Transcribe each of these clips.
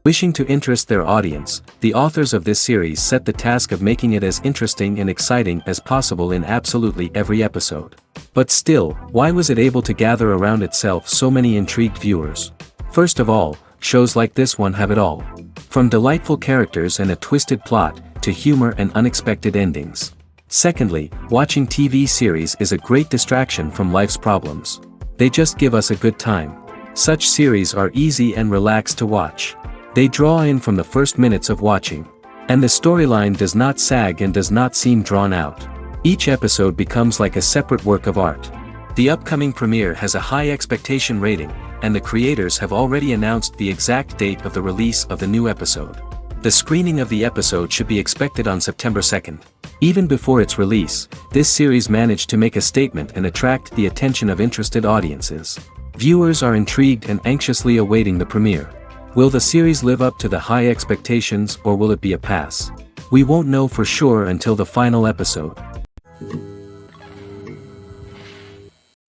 Wishing to interest their audience, the authors of this series set the task of making it as interesting and exciting as possible in absolutely every episode. But still, why was it able to gather around itself so many intrigued viewers? First of all, shows like this one have it all. From delightful characters and a twisted plot, to humor and unexpected endings. Secondly, watching TV series is a great distraction from life's problems. They just give us a good time. Such series are easy and relaxed to watch. They draw in from the first minutes of watching. And the storyline does not sag and does not seem drawn out. Each episode becomes like a separate work of art. The upcoming premiere has a high expectation rating, and the creators have already announced the exact date of the release of the new episode. The screening of the episode should be expected on September 2nd. Even before its release, this series managed to make a statement and attract the attention of interested audiences. Viewers are intrigued and anxiously awaiting the premiere. Will the series live up to the high expectations, or will it be a pass? We won't know for sure until the final episode.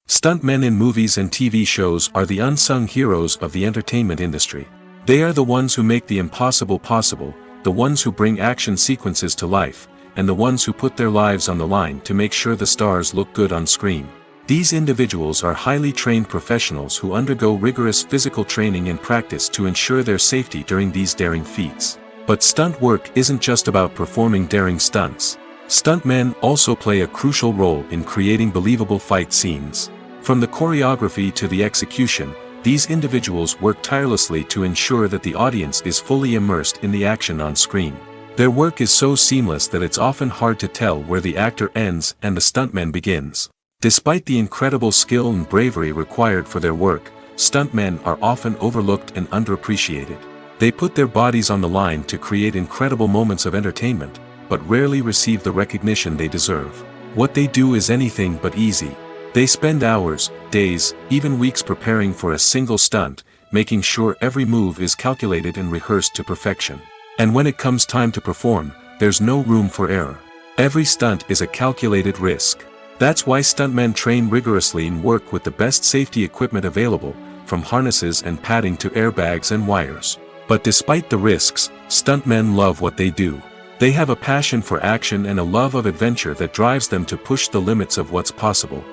Stuntmen in movies and TV shows are the unsung heroes of the entertainment industry. They are the ones who make the impossible possible, the ones who bring action sequences to life, and the ones who put their lives on the line to make sure the stars look good on screen. These individuals are highly trained professionals who undergo rigorous physical training and practice to ensure their safety during these daring feats. But stunt work isn't just about performing daring stunts. Stuntmen also play a crucial role in creating believable fight scenes. From the choreography to the execution, these individuals work tirelessly to ensure that the audience is fully immersed in the action on screen. Their work is so seamless that it's often hard to tell where the actor ends and the stuntman begins. Despite the incredible skill and bravery required for their work, stuntmen are often overlooked and underappreciated. They put their bodies on the line to create incredible moments of entertainment, but rarely receive the recognition they deserve. What they do is anything but easy. They spend hours, days, even weeks preparing for a single stunt, making sure every move is calculated and rehearsed to perfection. And when it comes time to perform, there's no room for error. Every stunt is a calculated risk. That's why stuntmen train rigorously and work with the best safety equipment available, from harnesses and padding to airbags and wires. But despite the risks, stuntmen love what they do. They have a passion for action and a love of adventure that drives them to push the limits of what's possible.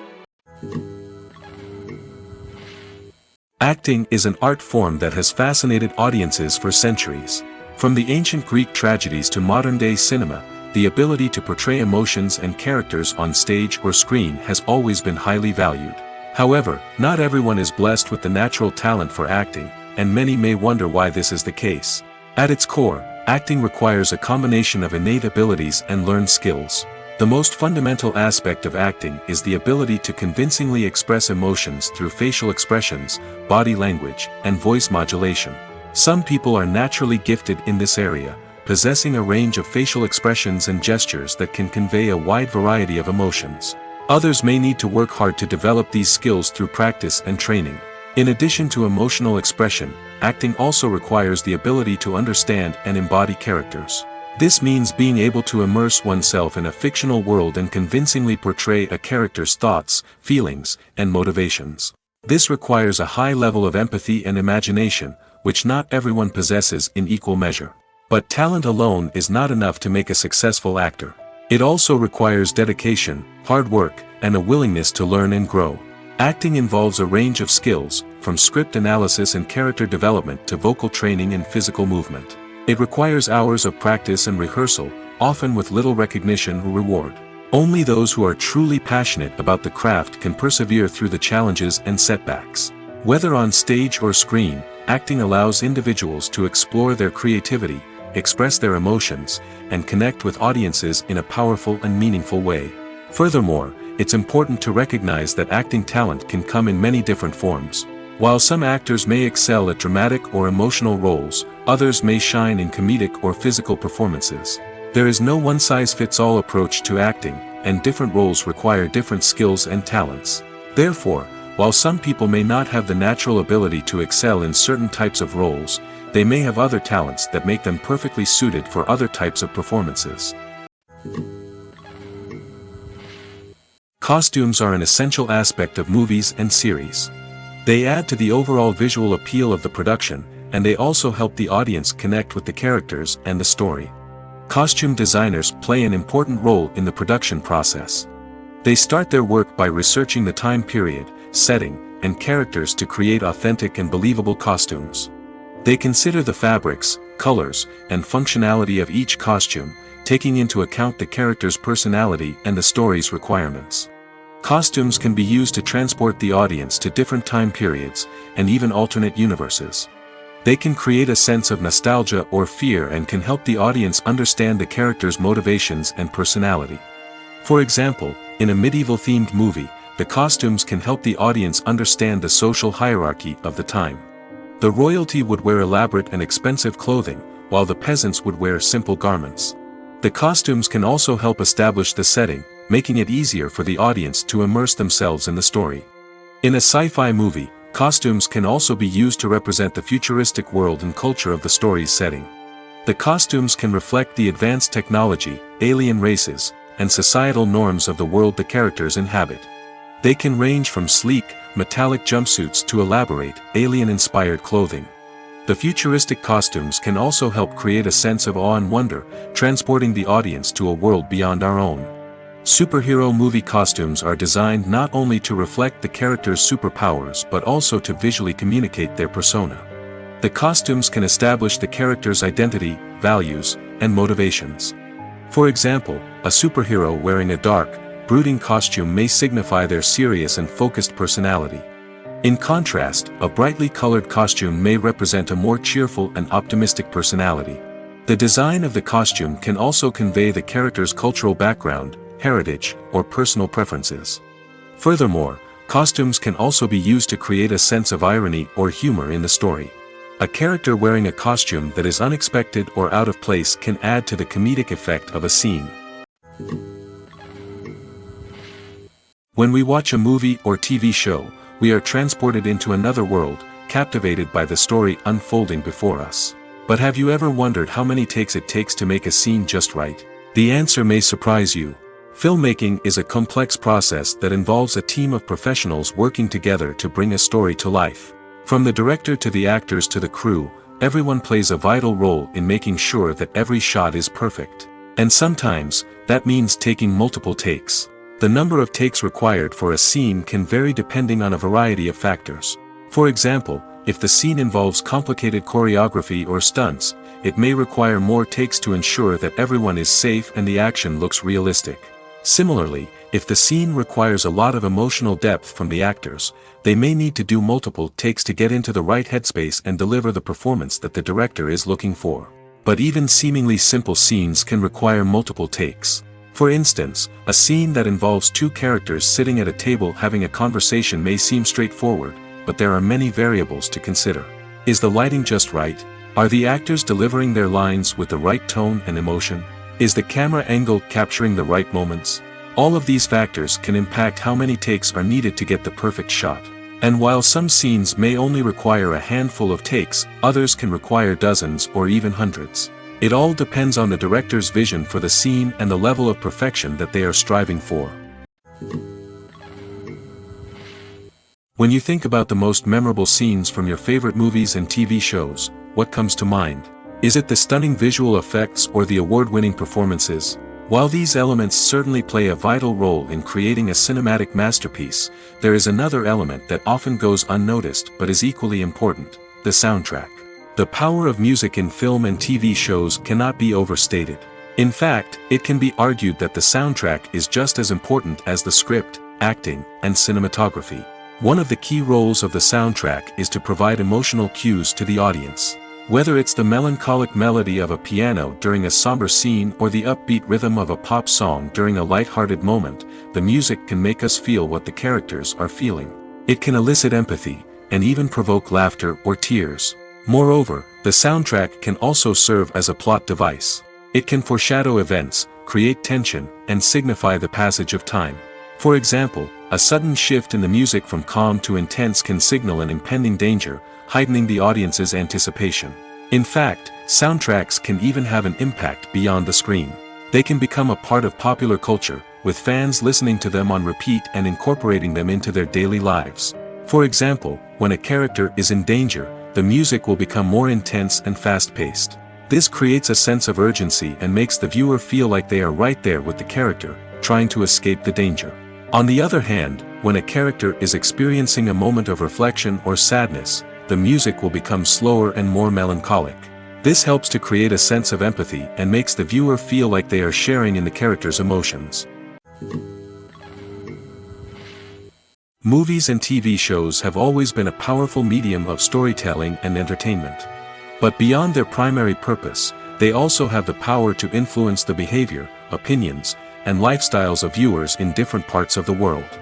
Acting is an art form that has fascinated audiences for centuries. From the ancient Greek tragedies to modern-day cinema, the ability to portray emotions and characters on stage or screen has always been highly valued. However, not everyone is blessed with the natural talent for acting, and many may wonder why this is the case. At its core, acting requires a combination of innate abilities and learned skills. The most fundamental aspect of acting is the ability to convincingly express emotions through facial expressions, body language, and voice modulation. Some people are naturally gifted in this area, possessing a range of facial expressions and gestures that can convey a wide variety of emotions. Others may need to work hard to develop these skills through practice and training. In addition to emotional expression, acting also requires the ability to understand and embody characters. This means being able to immerse oneself in a fictional world and convincingly portray a character's thoughts, feelings, and motivations. This requires a high level of empathy and imagination, which not everyone possesses in equal measure. But talent alone is not enough to make a successful actor. It also requires dedication, hard work, and a willingness to learn and grow. Acting involves a range of skills, from script analysis and character development to vocal training and physical movement. It requires hours of practice and rehearsal, often with little recognition or reward. Only those who are truly passionate about the craft can persevere through the challenges and setbacks. Whether on stage or screen, acting allows individuals to explore their creativity, express their emotions, and connect with audiences in a powerful and meaningful way. Furthermore, it's important to recognize that acting talent can come in many different forms. While some actors may excel at dramatic or emotional roles, others may shine in comedic or physical performances. There is no one-size-fits-all approach to acting, and different roles require different skills and talents. Therefore, while some people may not have the natural ability to excel in certain types of roles, they may have other talents that make them perfectly suited for other types of performances. Costumes are an essential aspect of movies and series. They add to the overall visual appeal of the production, and they also help the audience connect with the characters and the story. Costume designers play an important role in the production process. They start their work by researching the time period, setting, and characters to create authentic and believable costumes. They consider the fabrics, colors, and functionality of each costume, taking into account the character's personality and the story's requirements. Costumes can be used to transport the audience to different time periods, and even alternate universes. They can create a sense of nostalgia or fear and can help the audience understand the character's motivations and personality. For example, in a medieval-themed movie, the costumes can help the audience understand the social hierarchy of the time. The royalty would wear elaborate and expensive clothing, while the peasants would wear simple garments. The costumes can also help establish the setting, making it easier for the audience to immerse themselves in the story. In a sci-fi movie, costumes can also be used to represent the futuristic world and culture of the story's setting. The costumes can reflect the advanced technology, alien races, and societal norms of the world the characters inhabit. They can range from sleek, metallic jumpsuits to elaborate, alien-inspired clothing. The futuristic costumes can also help create a sense of awe and wonder, transporting the audience to a world beyond our own. Superhero movie costumes are designed not only to reflect the character's superpowers but also to visually communicate their persona. The costumes can establish the character's identity, values, and motivations. For example, a superhero wearing a dark, brooding costume may signify their serious and focused personality. In contrast, a brightly colored costume may represent a more cheerful and optimistic personality. The design of the costume can also convey the character's cultural background, heritage, or personal preferences. Furthermore, costumes can also be used to create a sense of irony or humor in the story. A character wearing a costume that is unexpected or out of place can add to the comedic effect of a scene. When we watch a movie or TV show, we are transported into another world, captivated by the story unfolding before us. But have you ever wondered how many takes it takes to make a scene just right? The answer may surprise you. Filmmaking is a complex process that involves a team of professionals working together to bring a story to life. From the director to the actors to the crew, everyone plays a vital role in making sure that every shot is perfect. And sometimes, that means taking multiple takes. The number of takes required for a scene can vary depending on a variety of factors. For example, if the scene involves complicated choreography or stunts, it may require more takes to ensure that everyone is safe and the action looks realistic. Similarly, if the scene requires a lot of emotional depth from the actors, they may need to do multiple takes to get into the right headspace and deliver the performance that the director is looking for. But even seemingly simple scenes can require multiple takes. For instance, a scene that involves two characters sitting at a table having a conversation may seem straightforward, but there are many variables to consider. Is the lighting just right? Are the actors delivering their lines with the right tone and emotion? Is the camera angle capturing the right moments? All of these factors can impact how many takes are needed to get the perfect shot. And while some scenes may only require a handful of takes, others can require dozens or even hundreds. It all depends on the director's vision for the scene and the level of perfection that they are striving for. When you think about the most memorable scenes from your favorite movies and TV shows, what comes to mind? Is it the stunning visual effects or the award-winning performances? While these elements certainly play a vital role in creating a cinematic masterpiece, there is another element that often goes unnoticed but is equally important: the soundtrack. The power of music in film and TV shows cannot be overstated. In fact, it can be argued that the soundtrack is just as important as the script, acting, and cinematography. One of the key roles of the soundtrack is to provide emotional cues to the audience. Whether it's the melancholic melody of a piano during a somber scene or the upbeat rhythm of a pop song during a light-hearted moment, the music can make us feel what the characters are feeling. It can elicit empathy, and even provoke laughter or tears. Moreover, the soundtrack can also serve as a plot device. It can foreshadow events, create tension, and signify the passage of time. For example, a sudden shift in the music from calm to intense can signal an impending danger, heightening the audience's anticipation. In fact, soundtracks can even have an impact beyond the screen. They can become a part of popular culture, with fans listening to them on repeat and incorporating them into their daily lives. For example, when a character is in danger, the music will become more intense and fast-paced. This creates a sense of urgency and makes the viewer feel like they are right there with the character, trying to escape the danger. On the other hand, when a character is experiencing a moment of reflection or sadness, the music will become slower and more melancholic. This helps to create a sense of empathy and makes the viewer feel like they are sharing in the character's emotions. Movies and TV shows have always been a powerful medium of storytelling and entertainment. But beyond their primary purpose, they also have the power to influence the behavior, opinions, and lifestyles of viewers in different parts of the world.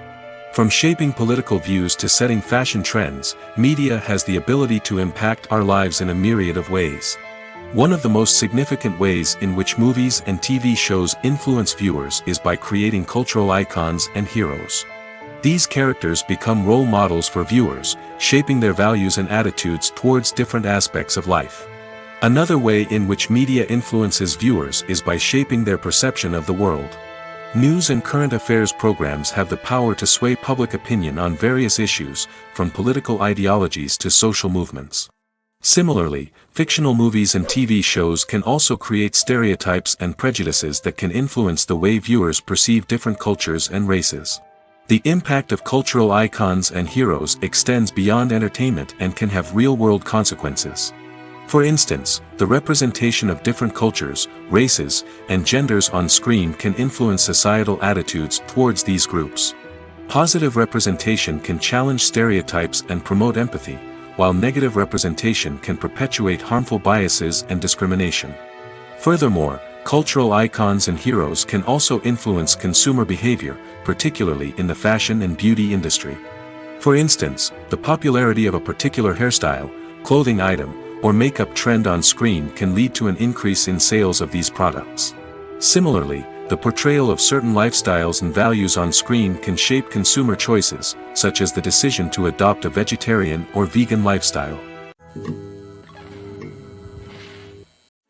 From shaping political views to setting fashion trends, media has the ability to impact our lives in a myriad of ways. One of the most significant ways in which movies and TV shows influence viewers is by creating cultural icons and heroes. These characters become role models for viewers, shaping their values and attitudes towards different aspects of life. Another way in which media influences viewers is by shaping their perception of the world. News and current affairs programs have the power to sway public opinion on various issues, from political ideologies to social movements. Similarly, fictional movies and TV shows can also create stereotypes and prejudices that can influence the way viewers perceive different cultures and races. The impact of cultural icons and heroes extends beyond entertainment and can have real-world consequences. For instance, the representation of different cultures, races, and genders on screen can influence societal attitudes towards these groups. Positive representation can challenge stereotypes and promote empathy, while negative representation can perpetuate harmful biases and discrimination. Furthermore, cultural icons and heroes can also influence consumer behavior, particularly in the fashion and beauty industry. For instance, the popularity of a particular hairstyle, clothing item, or makeup trend on screen can lead to an increase in sales of these products. Similarly, the portrayal of certain lifestyles and values on screen can shape consumer choices, such as the decision to adopt a vegetarian or vegan lifestyle.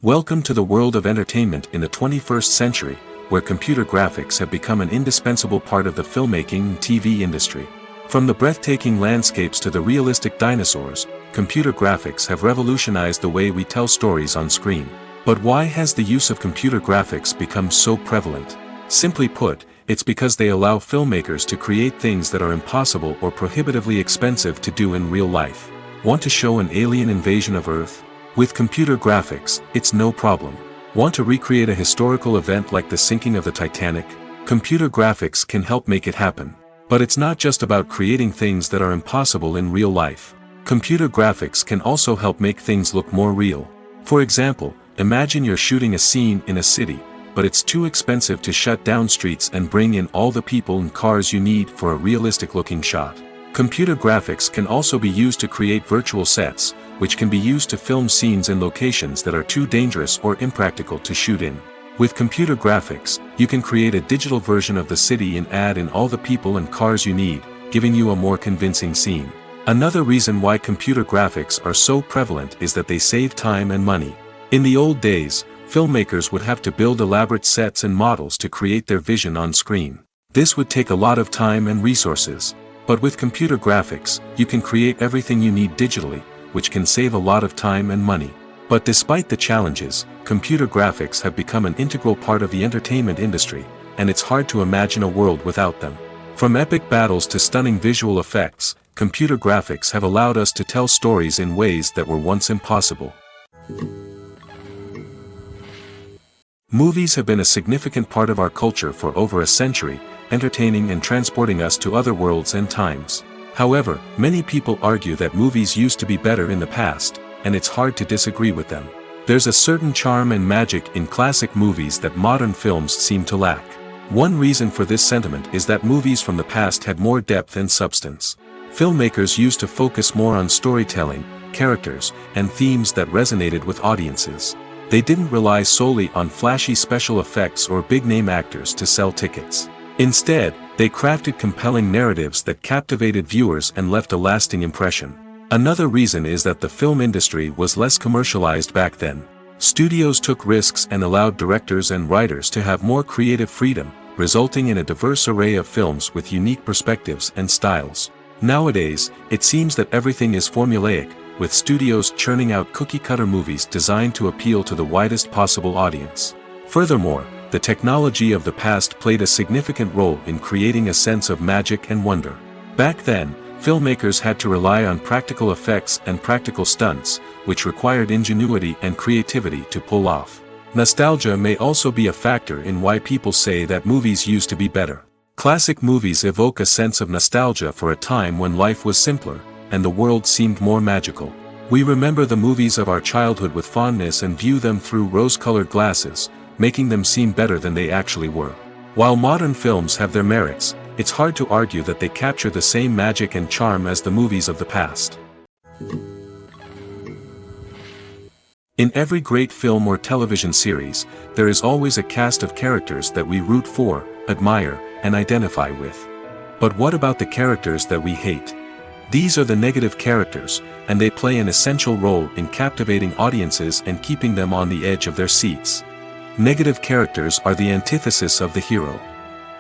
Welcome to the world of entertainment in the 21st century, where computer graphics have become an indispensable part of the filmmaking and TV industry. From the breathtaking landscapes to the realistic dinosaurs, computer graphics have revolutionized the way we tell stories on screen. But why has the use of computer graphics become so prevalent? Simply put, it's because they allow filmmakers to create things that are impossible or prohibitively expensive to do in real life. Want to show an alien invasion of Earth? With computer graphics, it's no problem. Want to recreate a historical event like the sinking of the Titanic? Computer graphics can help make it happen. But it's not just about creating things that are impossible in real life. Computer graphics can also help make things look more real. For example, imagine you're shooting a scene in a city, but it's too expensive to shut down streets and bring in all the people and cars you need for a realistic-looking shot. Computer graphics can also be used to create virtual sets, which can be used to film scenes in locations that are too dangerous or impractical to shoot in. With computer graphics, you can create a digital version of the city and add in all the people and cars you need, giving you a more convincing scene. Another reason why computer graphics are so prevalent is that they save time and money. In the old days, filmmakers would have to build elaborate sets and models to create their vision on screen. This would take a lot of time and resources. But with computer graphics, you can create everything you need digitally, which can save a lot of time and money. But despite the challenges, computer graphics have become an integral part of the entertainment industry, and it's hard to imagine a world without them. From epic battles to stunning visual effects, computer graphics have allowed us to tell stories in ways that were once impossible. Movies have been a significant part of our culture for over a century, entertaining and transporting us to other worlds and times. However, many people argue that movies used to be better in the past, and it's hard to disagree with them. There's a certain charm and magic in classic movies that modern films seem to lack. One reason for this sentiment is that movies from the past had more depth and substance. Filmmakers used to focus more on storytelling, characters, and themes that resonated with audiences. They didn't rely solely on flashy special effects or big-name actors to sell tickets. Instead, they crafted compelling narratives that captivated viewers and left a lasting impression. Another reason is that the film industry was less commercialized back then. Studios took risks and allowed directors and writers to have more creative freedom, resulting in a diverse array of films with unique perspectives and styles. Nowadays, it seems that everything is formulaic, with studios churning out cookie-cutter movies designed to appeal to the widest possible audience. Furthermore, the technology of the past played a significant role in creating a sense of magic and wonder. Back then, filmmakers had to rely on practical effects and practical stunts, which required ingenuity and creativity to pull off. Nostalgia may also be a factor in why people say that movies used to be better. Classic movies evoke a sense of nostalgia for a time when life was simpler, and the world seemed more magical. We remember the movies of our childhood with fondness and view them through rose-colored glasses, making them seem better than they actually were. While modern films have their merits, it's hard to argue that they capture the same magic and charm as the movies of the past. In every great film or television series, there is always a cast of characters that we root for, admire, and identify with. But what about the characters that we hate? These are the negative characters, and they play an essential role in captivating audiences and keeping them on the edge of their seats. Negative characters are the antithesis of the hero.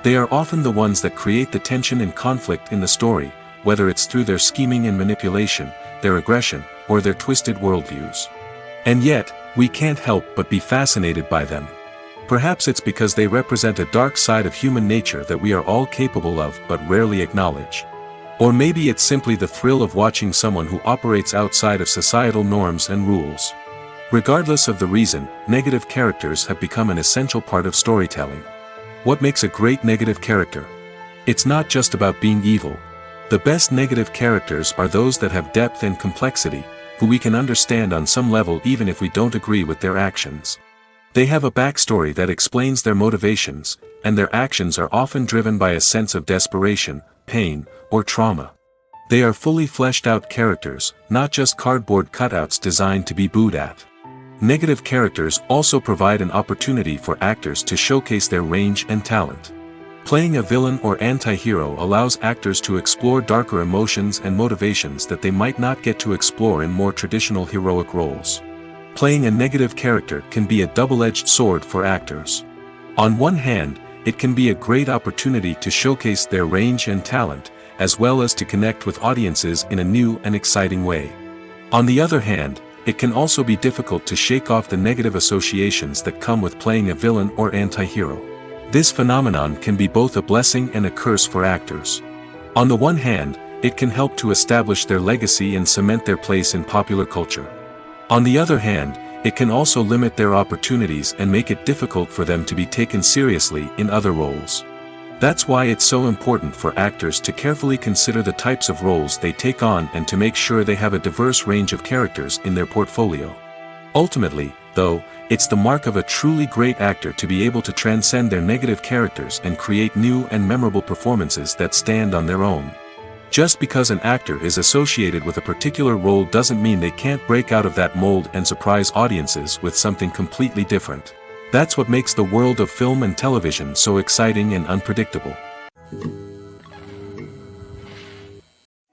They are often the ones that create the tension and conflict in the story, whether it's through their scheming and manipulation, their aggression, or their twisted worldviews. And yet, we can't help but be fascinated by them. Perhaps it's because they represent a dark side of human nature that we are all capable of but rarely acknowledge. Or maybe it's simply the thrill of watching someone who operates outside of societal norms and rules. Regardless of the reason, negative characters have become an essential part of storytelling. What makes a great negative character? It's not just about being evil. The best negative characters are those that have depth and complexity, who we can understand on some level even if we don't agree with their actions. They have a backstory that explains their motivations, and their actions are often driven by a sense of desperation, pain, or trauma. They are fully fleshed out characters, not just cardboard cutouts designed to be booed at. Negative characters also provide an opportunity for actors to showcase their range and talent. Playing a villain or anti-hero allows actors to explore darker emotions and motivations that they might not get to explore in more traditional heroic roles. Playing a negative character can be a double-edged sword for actors. On one hand, it can be a great opportunity to showcase their range and talent, as well as to connect with audiences in a new and exciting way. On the other hand, it can also be difficult to shake off the negative associations that come with playing a villain or anti-hero. This phenomenon can be both a blessing and a curse for actors. On the one hand, it can help to establish their legacy and cement their place in popular culture. On the other hand, it can also limit their opportunities and make it difficult for them to be taken seriously in other roles. That's why it's so important for actors to carefully consider the types of roles they take on and to make sure they have a diverse range of characters in their portfolio. Ultimately, though, it's the mark of a truly great actor to be able to transcend their negative characters and create new and memorable performances that stand on their own. Just because an actor is associated with a particular role doesn't mean they can't break out of that mold and surprise audiences with something completely different. That's what makes the world of film and television so exciting and unpredictable.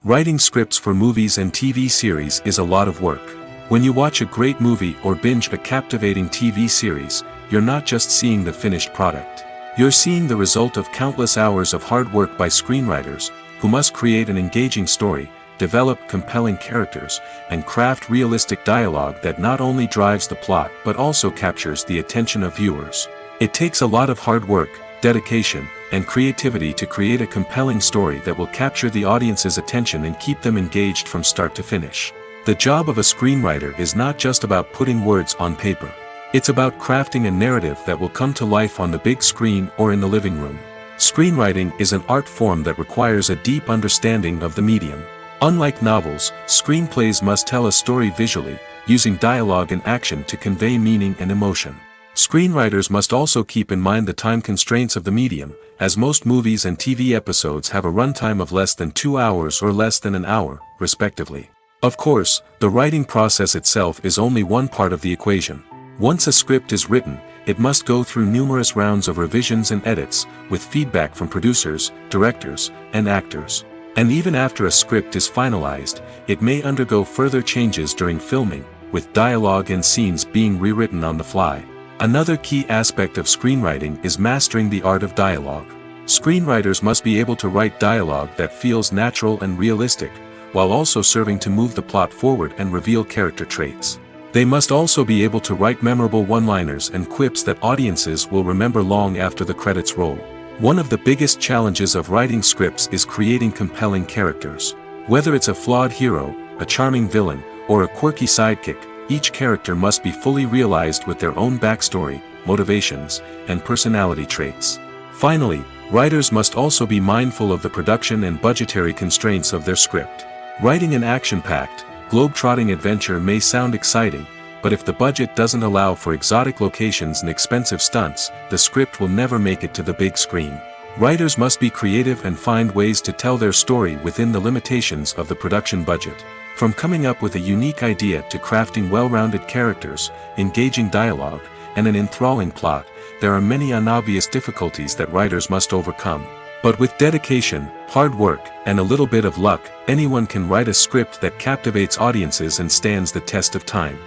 Writing scripts for movies and TV series is a lot of work. When you watch a great movie or binge a captivating TV series, you're not just seeing the finished product. You're seeing the result of countless hours of hard work by screenwriters, who must create an engaging story, develop compelling characters, and craft realistic dialogue that not only drives the plot but also captures the attention of viewers. It takes a lot of hard work, dedication, and creativity to create a compelling story that will capture the audience's attention and keep them engaged from start to finish. The job of a screenwriter is not just about putting words on paper. It's about crafting a narrative that will come to life on the big screen or in the living room. Screenwriting is an art form that requires a deep understanding of the medium. Unlike novels, screenplays must tell a story visually, using dialogue and action to convey meaning and emotion. Screenwriters must also keep in mind the time constraints of the medium, as most movies and TV episodes have a runtime of less than 2 hours or less than an hour, respectively. Of course, the writing process itself is only one part of the equation. Once a script is written, it must go through numerous rounds of revisions and edits, with feedback from producers, directors, and actors. And even after a script is finalized, it may undergo further changes during filming, with dialogue and scenes being rewritten on the fly. Another key aspect of screenwriting is mastering the art of dialogue. Screenwriters must be able to write dialogue that feels natural and realistic, while also serving to move the plot forward and reveal character traits. They must also be able to write memorable one-liners and quips that audiences will remember long after the credits roll. One of the biggest challenges of writing scripts is creating compelling characters. Whether it's a flawed hero, a charming villain, or a quirky sidekick, each character must be fully realized with their own backstory, motivations, and personality traits. Finally, writers must also be mindful of the production and budgetary constraints of their script. Writing an action-packed, globe-trotting adventure may sound exciting, but if the budget doesn't allow for exotic locations and expensive stunts, the script will never make it to the big screen. Writers must be creative and find ways to tell their story within the limitations of the production budget. From coming up with a unique idea to crafting well-rounded characters, engaging dialogue, and an enthralling plot, there are many unobvious difficulties that writers must overcome. But with dedication, hard work, and a little bit of luck, anyone can write a script that captivates audiences and stands the test of time.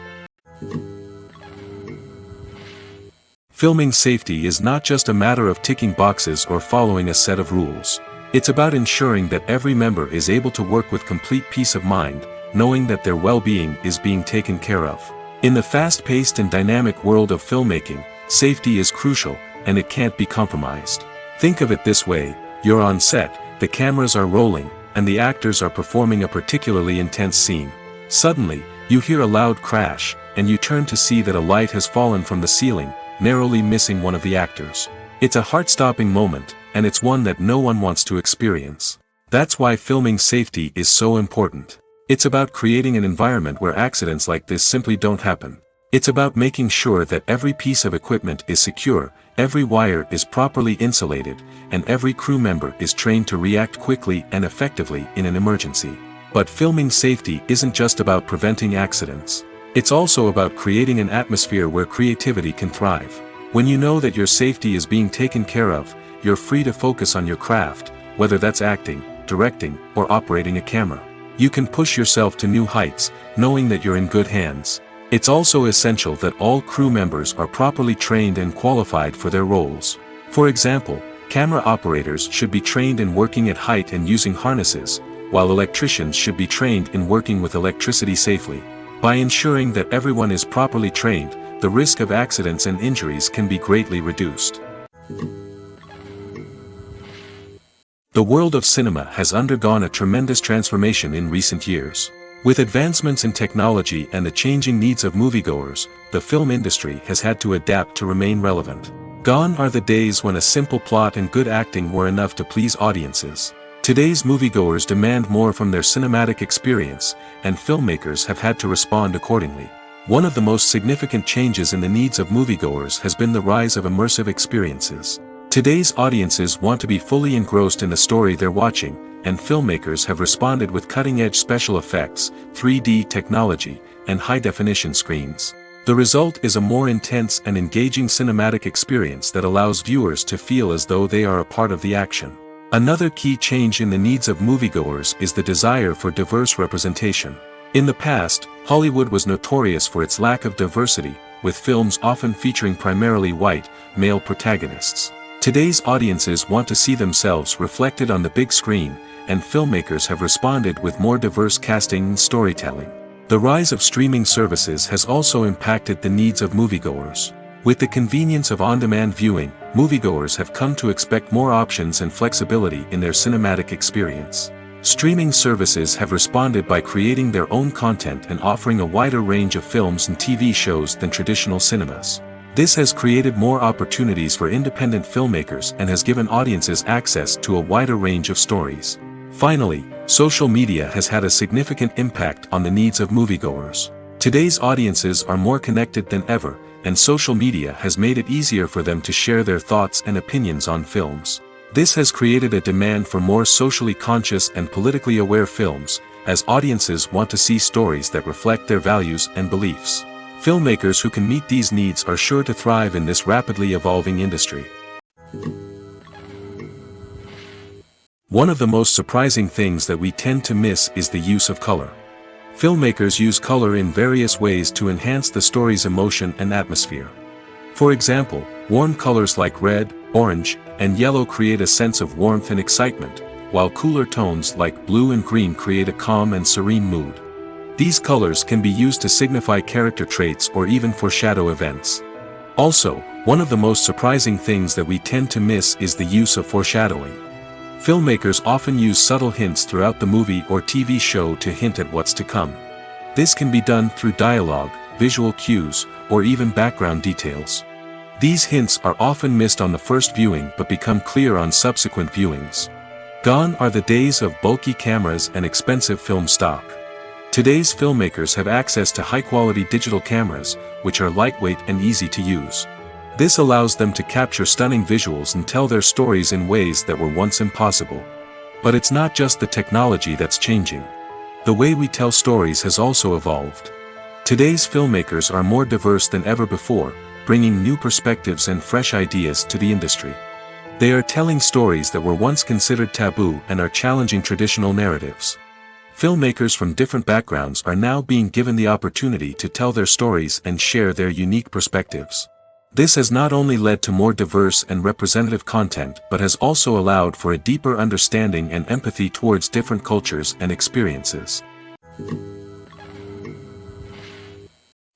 Filming safety is not just a matter of ticking boxes or following a set of rules. It's about ensuring that every member is able to work with complete peace of mind, knowing that their well-being is being taken care of. In the fast-paced and dynamic world of filmmaking, safety is crucial, and it can't be compromised. Think of it this way: you're on set, the cameras are rolling, and the actors are performing a particularly intense scene. Suddenly, you hear a loud crash, and you turn to see that a light has fallen from the ceiling, narrowly missing one of the actors. It's a heart-stopping moment, and it's one that no one wants to experience. That's why filming safety is so important. It's about creating an environment where accidents like this simply don't happen. It's about making sure that every piece of equipment is secure, every wire is properly insulated, and every crew member is trained to react quickly and effectively in an emergency. But filming safety isn't just about preventing accidents. It's also about creating an atmosphere where creativity can thrive. When you know that your safety is being taken care of, you're free to focus on your craft, whether that's acting, directing, or operating a camera. You can push yourself to new heights, knowing that you're in good hands. It's also essential that all crew members are properly trained and qualified for their roles. For example, camera operators should be trained in working at height and using harnesses, while electricians should be trained in working with electricity safely. By ensuring that everyone is properly trained, the risk of accidents and injuries can be greatly reduced. The world of cinema has undergone a tremendous transformation in recent years. With advancements in technology and the changing needs of moviegoers, the film industry has had to adapt to remain relevant. Gone are the days when a simple plot and good acting were enough to please audiences. Today's moviegoers demand more from their cinematic experience, and filmmakers have had to respond accordingly. One of the most significant changes in the needs of moviegoers has been the rise of immersive experiences. Today's audiences want to be fully engrossed in the story they're watching, and filmmakers have responded with cutting-edge special effects, 3D technology, and high-definition screens. The result is a more intense and engaging cinematic experience that allows viewers to feel as though they are a part of the action. Another key change in the needs of moviegoers is the desire for diverse representation. In the past, Hollywood was notorious for its lack of diversity, with films often featuring primarily white, male protagonists. Today's audiences want to see themselves reflected on the big screen, and filmmakers have responded with more diverse casting and storytelling. The rise of streaming services has also impacted the needs of moviegoers. With the convenience of on-demand viewing, moviegoers have come to expect more options and flexibility in their cinematic experience. Streaming services have responded by creating their own content and offering a wider range of films and TV shows than traditional cinemas. This has created more opportunities for independent filmmakers and has given audiences access to a wider range of stories. Finally, social media has had a significant impact on the needs of moviegoers. Today's audiences are more connected than ever, and social media has made it easier for them to share their thoughts and opinions on films. This has created a demand for more socially conscious and politically aware films, as audiences want to see stories that reflect their values and beliefs. Filmmakers who can meet these needs are sure to thrive in this rapidly evolving industry. One of the most surprising things that we tend to miss is the use of color. Filmmakers use color in various ways to enhance the story's emotion and atmosphere. For example, warm colors like red, orange, and yellow create a sense of warmth and excitement, while cooler tones like blue and green create a calm and serene mood. These colors can be used to signify character traits or even foreshadow events. Also, one of the most surprising things that we tend to miss is the use of foreshadowing. Filmmakers often use subtle hints throughout the movie or TV show to hint at what's to come. This can be done through dialogue, visual cues, or even background details. These hints are often missed on the first viewing but become clear on subsequent viewings. Gone are the days of bulky cameras and expensive film stock. Today's filmmakers have access to high-quality digital cameras, which are lightweight and easy to use. This allows them to capture stunning visuals and tell their stories in ways that were once impossible. But it's not just the technology that's changing. The way we tell stories has also evolved. Today's filmmakers are more diverse than ever before, bringing new perspectives and fresh ideas to the industry. They are telling stories that were once considered taboo and are challenging traditional narratives. Filmmakers from different backgrounds are now being given the opportunity to tell their stories and share their unique perspectives. This has not only led to more diverse and representative content but has also allowed for a deeper understanding and empathy towards different cultures and experiences.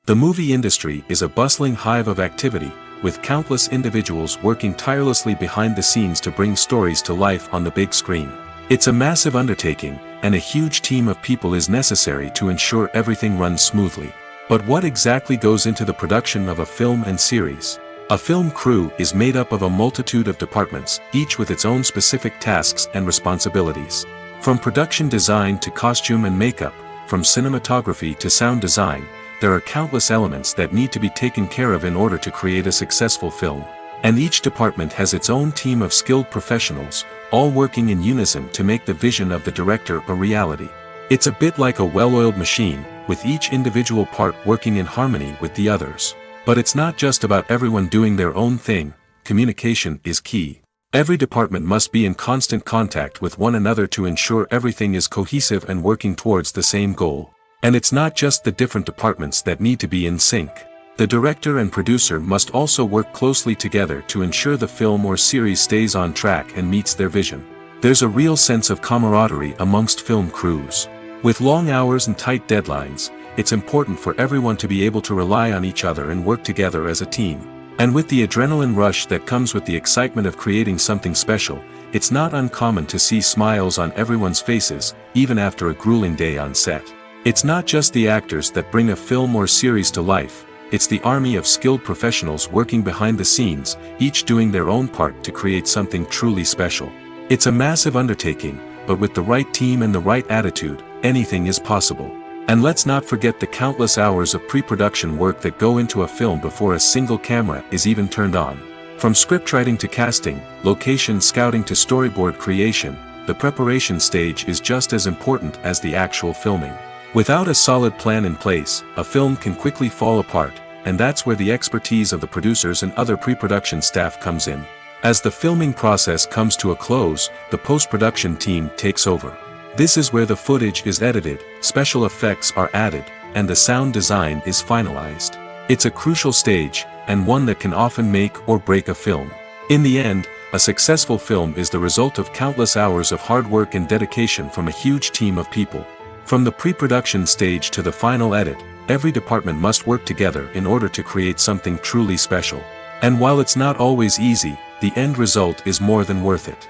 The movie industry is a bustling hive of activity, with countless individuals working tirelessly behind the scenes to bring stories to life on the big screen. It's a massive undertaking, and a huge team of people is necessary to ensure everything runs smoothly. But what exactly goes into the production of a film and series? A film crew is made up of a multitude of departments, each with its own specific tasks and responsibilities. From production design to costume and makeup, from cinematography to sound design, there are countless elements that need to be taken care of in order to create a successful film. And each department has its own team of skilled professionals, all working in unison to make the vision of the director a reality. It's a bit like a well-oiled machine, with each individual part working in harmony with the others. But it's not just about everyone doing their own thing. Communication is key. Every department must be in constant contact with one another to ensure everything is cohesive and working towards the same goal. And it's not just the different departments that need to be in sync. The director and producer must also work closely together to ensure the film or series stays on track and meets their vision. There's a real sense of camaraderie amongst film crews. With long hours and tight deadlines, it's important for everyone to be able to rely on each other and work together as a team. And with the adrenaline rush that comes with the excitement of creating something special, it's not uncommon to see smiles on everyone's faces, even after a grueling day on set. It's not just the actors that bring a film or series to life. It's the army of skilled professionals working behind the scenes, each doing their own part to create something truly special. It's a massive undertaking, but with the right team and the right attitude, anything is possible. And let's not forget the countless hours of pre-production work that go into a film before a single camera is even turned on. From scriptwriting to casting, location scouting to storyboard creation, the preparation stage is just as important as the actual filming. Without a solid plan in place, a film can quickly fall apart, and that's where the expertise of the producers and other pre-production staff comes in. As the filming process comes to a close, the post-production team takes over. This is where the footage is edited, special effects are added, and the sound design is finalized. It's a crucial stage, and one that can often make or break a film. In the end, a successful film is the result of countless hours of hard work and dedication from a huge team of people. From the pre-production stage to the final edit, every department must work together in order to create something truly special. And while it's not always easy, the end result is more than worth it.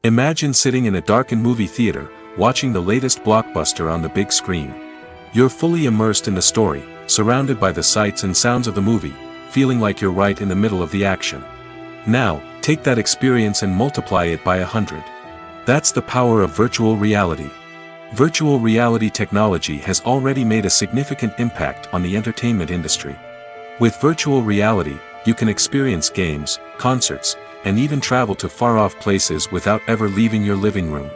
Imagine sitting in a darkened movie theater, watching the latest blockbuster on the big screen. You're fully immersed in the story, surrounded by the sights and sounds of the movie, feeling like you're right in the middle of the action. Now, take that experience and multiply it by 100. That's the power of virtual reality. Virtual reality technology has already made a significant impact on the entertainment industry. With virtual reality, you can experience games, concerts, and even travel to far-off places without ever leaving your living room.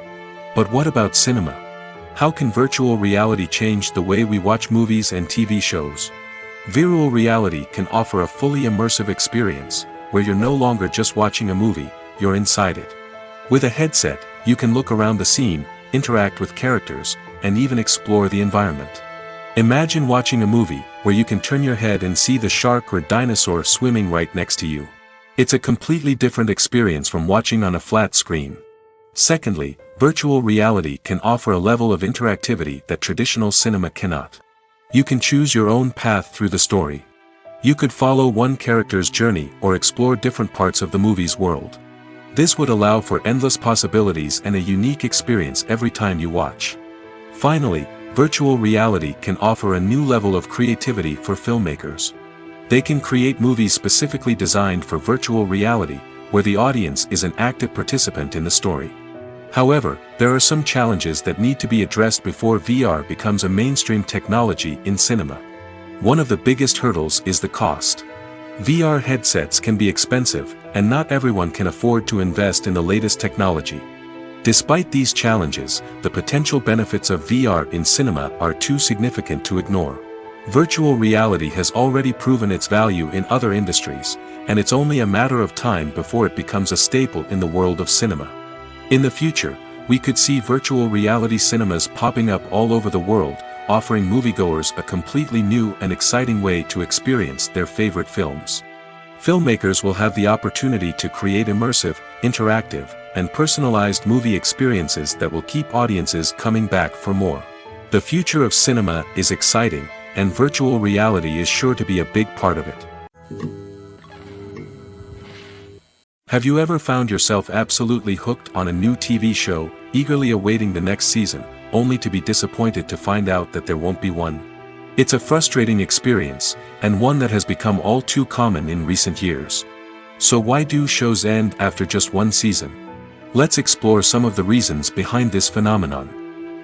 But what about cinema? How can virtual reality change the way we watch movies and TV shows? Virtual reality can offer a fully immersive experience, where you're no longer just watching a movie, you're inside it. With a headset, you can look around the scene, interact with characters, and even explore the environment. Imagine watching a movie where you can turn your head and see the shark or dinosaur swimming right next to you. It's a completely different experience from watching on a flat screen. Secondly, virtual reality can offer a level of interactivity that traditional cinema cannot. You can choose your own path through the story. You could follow one character's journey or explore different parts of the movie's world. This would allow for endless possibilities and a unique experience every time you watch. Finally, virtual reality can offer a new level of creativity for filmmakers. They can create movies specifically designed for virtual reality, where the audience is an active participant in the story. However, there are some challenges that need to be addressed before VR becomes a mainstream technology in cinema. One of the biggest hurdles is the cost. VR headsets can be expensive, and not everyone can afford to invest in the latest technology. Despite these challenges, the potential benefits of VR in cinema are too significant to ignore. Virtual reality has already proven its value in other industries, and it's only a matter of time before it becomes a staple in the world of cinema. In the future, we could see virtual reality cinemas popping up all over the world, offering moviegoers a completely new and exciting way to experience their favorite films. Filmmakers will have the opportunity to create immersive, interactive, and personalized movie experiences that will keep audiences coming back for more. The future of cinema is exciting, and virtual reality is sure to be a big part of it. Have you ever found yourself absolutely hooked on a new TV show, eagerly awaiting the next season, only to be disappointed to find out that there won't be one? It's a frustrating experience, and one that has become all too common in recent years. So why do shows end after just one season? Let's explore some of the reasons behind this phenomenon.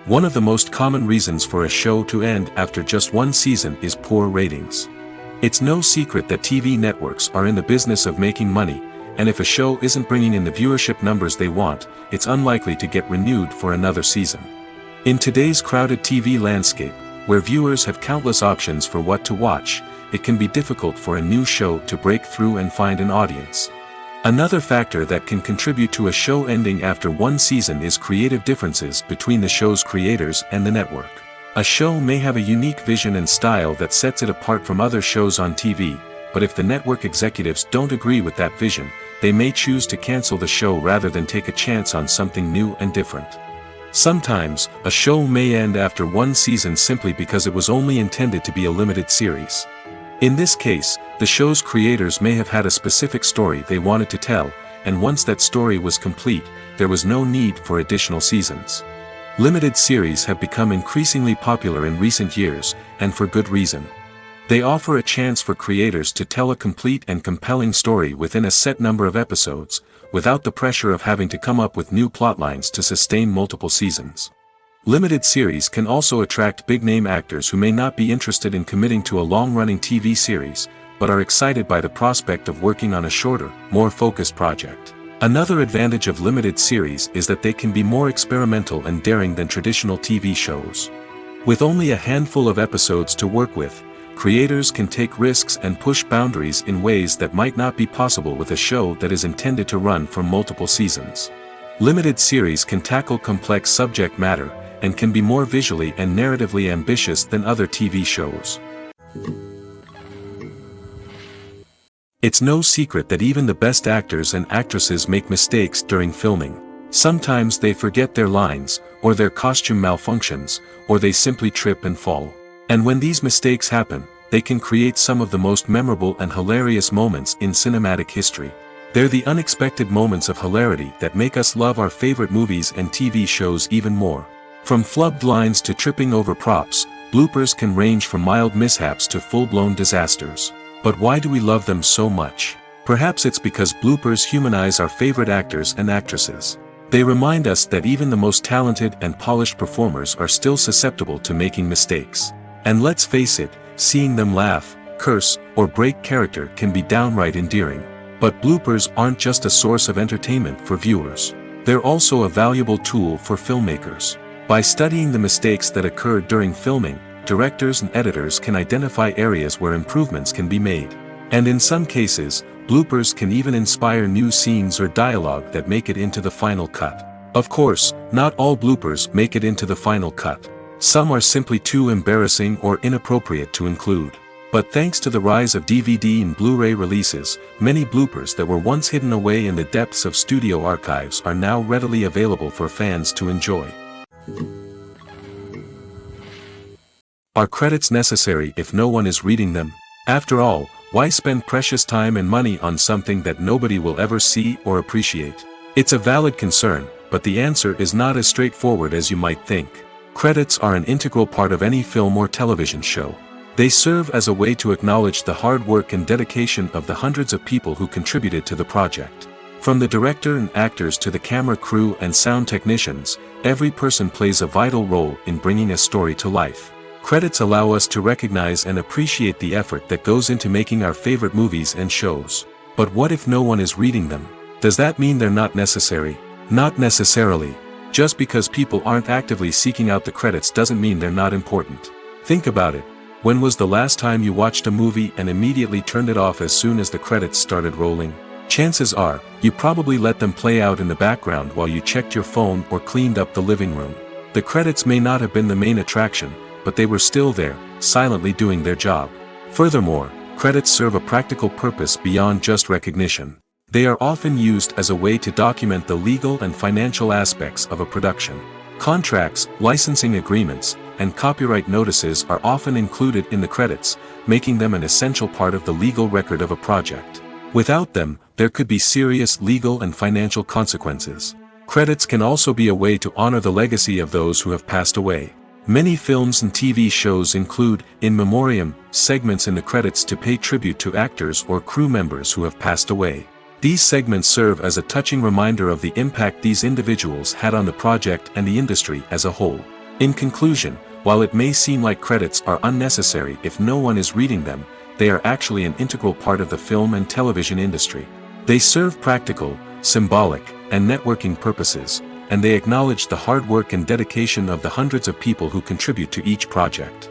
One of the most common reasons for a show to end after just one season is poor ratings. It's no secret that TV networks are in the business of making money, and if a show isn't bringing in the viewership numbers they want, it's unlikely to get renewed for another season. In today's crowded TV landscape, where viewers have countless options for what to watch, it can be difficult for a new show to break through and find an audience. Another factor that can contribute to a show ending after one season is creative differences between the show's creators and the network. A show may have a unique vision and style that sets it apart from other shows on TV, but if the network executives don't agree with that vision, they may choose to cancel the show rather than take a chance on something new and different. Sometimes, a show may end after one season simply because it was only intended to be a limited series. In this case, the show's creators may have had a specific story they wanted to tell, and once that story was complete, there was no need for additional seasons. Limited series have become increasingly popular in recent years, and for good reason. They offer a chance for creators to tell a complete and compelling story within a set number of episodes, without the pressure of having to come up with new plotlines to sustain multiple seasons. Limited series can also attract big-name actors who may not be interested in committing to a long-running TV series, but are excited by the prospect of working on a shorter, more focused project. Another advantage of limited series is that they can be more experimental and daring than traditional TV shows. With only a handful of episodes to work with, creators can take risks and push boundaries in ways that might not be possible with a show that is intended to run for multiple seasons. Limited series can tackle complex subject matter, and can be more visually and narratively ambitious than other TV shows. It's no secret that even the best actors and actresses make mistakes during filming. Sometimes they forget their lines, or their costume malfunctions, or they simply trip and fall. And when these mistakes happen, they can create some of the most memorable and hilarious moments in cinematic history. They're the unexpected moments of hilarity that make us love our favorite movies and TV shows even more. From flubbed lines to tripping over props, bloopers can range from mild mishaps to full-blown disasters. But why do we love them so much? Perhaps it's because bloopers humanize our favorite actors and actresses. They remind us that even the most talented and polished performers are still susceptible to making mistakes. And let's face it, seeing them laugh, curse, or break character can be downright endearing. But bloopers aren't just a source of entertainment for viewers. They're also a valuable tool for filmmakers. By studying the mistakes that occur during filming, directors and editors can identify areas where improvements can be made. And in some cases, bloopers can even inspire new scenes or dialogue that make it into the final cut. Of course, not all bloopers make it into the final cut. Some are simply too embarrassing or inappropriate to include. But thanks to the rise of DVD and Blu-ray releases, many bloopers that were once hidden away in the depths of studio archives are now readily available for fans to enjoy. Are credits necessary if no one is reading them? After all, why spend precious time and money on something that nobody will ever see or appreciate? It's a valid concern, but the answer is not as straightforward as you might think. Credits are an integral part of any film or television show. They serve as a way to acknowledge the hard work and dedication of the hundreds of people who contributed to the project. From the director and actors to the camera crew and sound technicians, every person plays a vital role in bringing a story to life. Credits allow us to recognize and appreciate the effort that goes into making our favorite movies and shows. But what if no one is reading them? Does that mean they're not necessary? Not necessarily. Just because people aren't actively seeking out the credits doesn't mean they're not important. Think about it. When was the last time you watched a movie and immediately turned it off as soon as the credits started rolling? Chances are, you probably let them play out in the background while you checked your phone or cleaned up the living room. The credits may not have been the main attraction, but they were still there, silently doing their job. Furthermore, credits serve a practical purpose beyond just recognition. They are often used as a way to document the legal and financial aspects of a production. Contracts, licensing agreements, and copyright notices are often included in the credits, making them an essential part of the legal record of a project. Without them, there could be serious legal and financial consequences. Credits can also be a way to honor the legacy of those who have passed away. Many films and TV shows include, in memoriam, segments in the credits to pay tribute to actors or crew members who have passed away. These segments serve as a touching reminder of the impact these individuals had on the project and the industry as a whole. In conclusion, while it may seem like credits are unnecessary if no one is reading them, they are actually an integral part of the film and television industry. They serve practical, symbolic, and networking purposes, and they acknowledge the hard work and dedication of the hundreds of people who contribute to each project.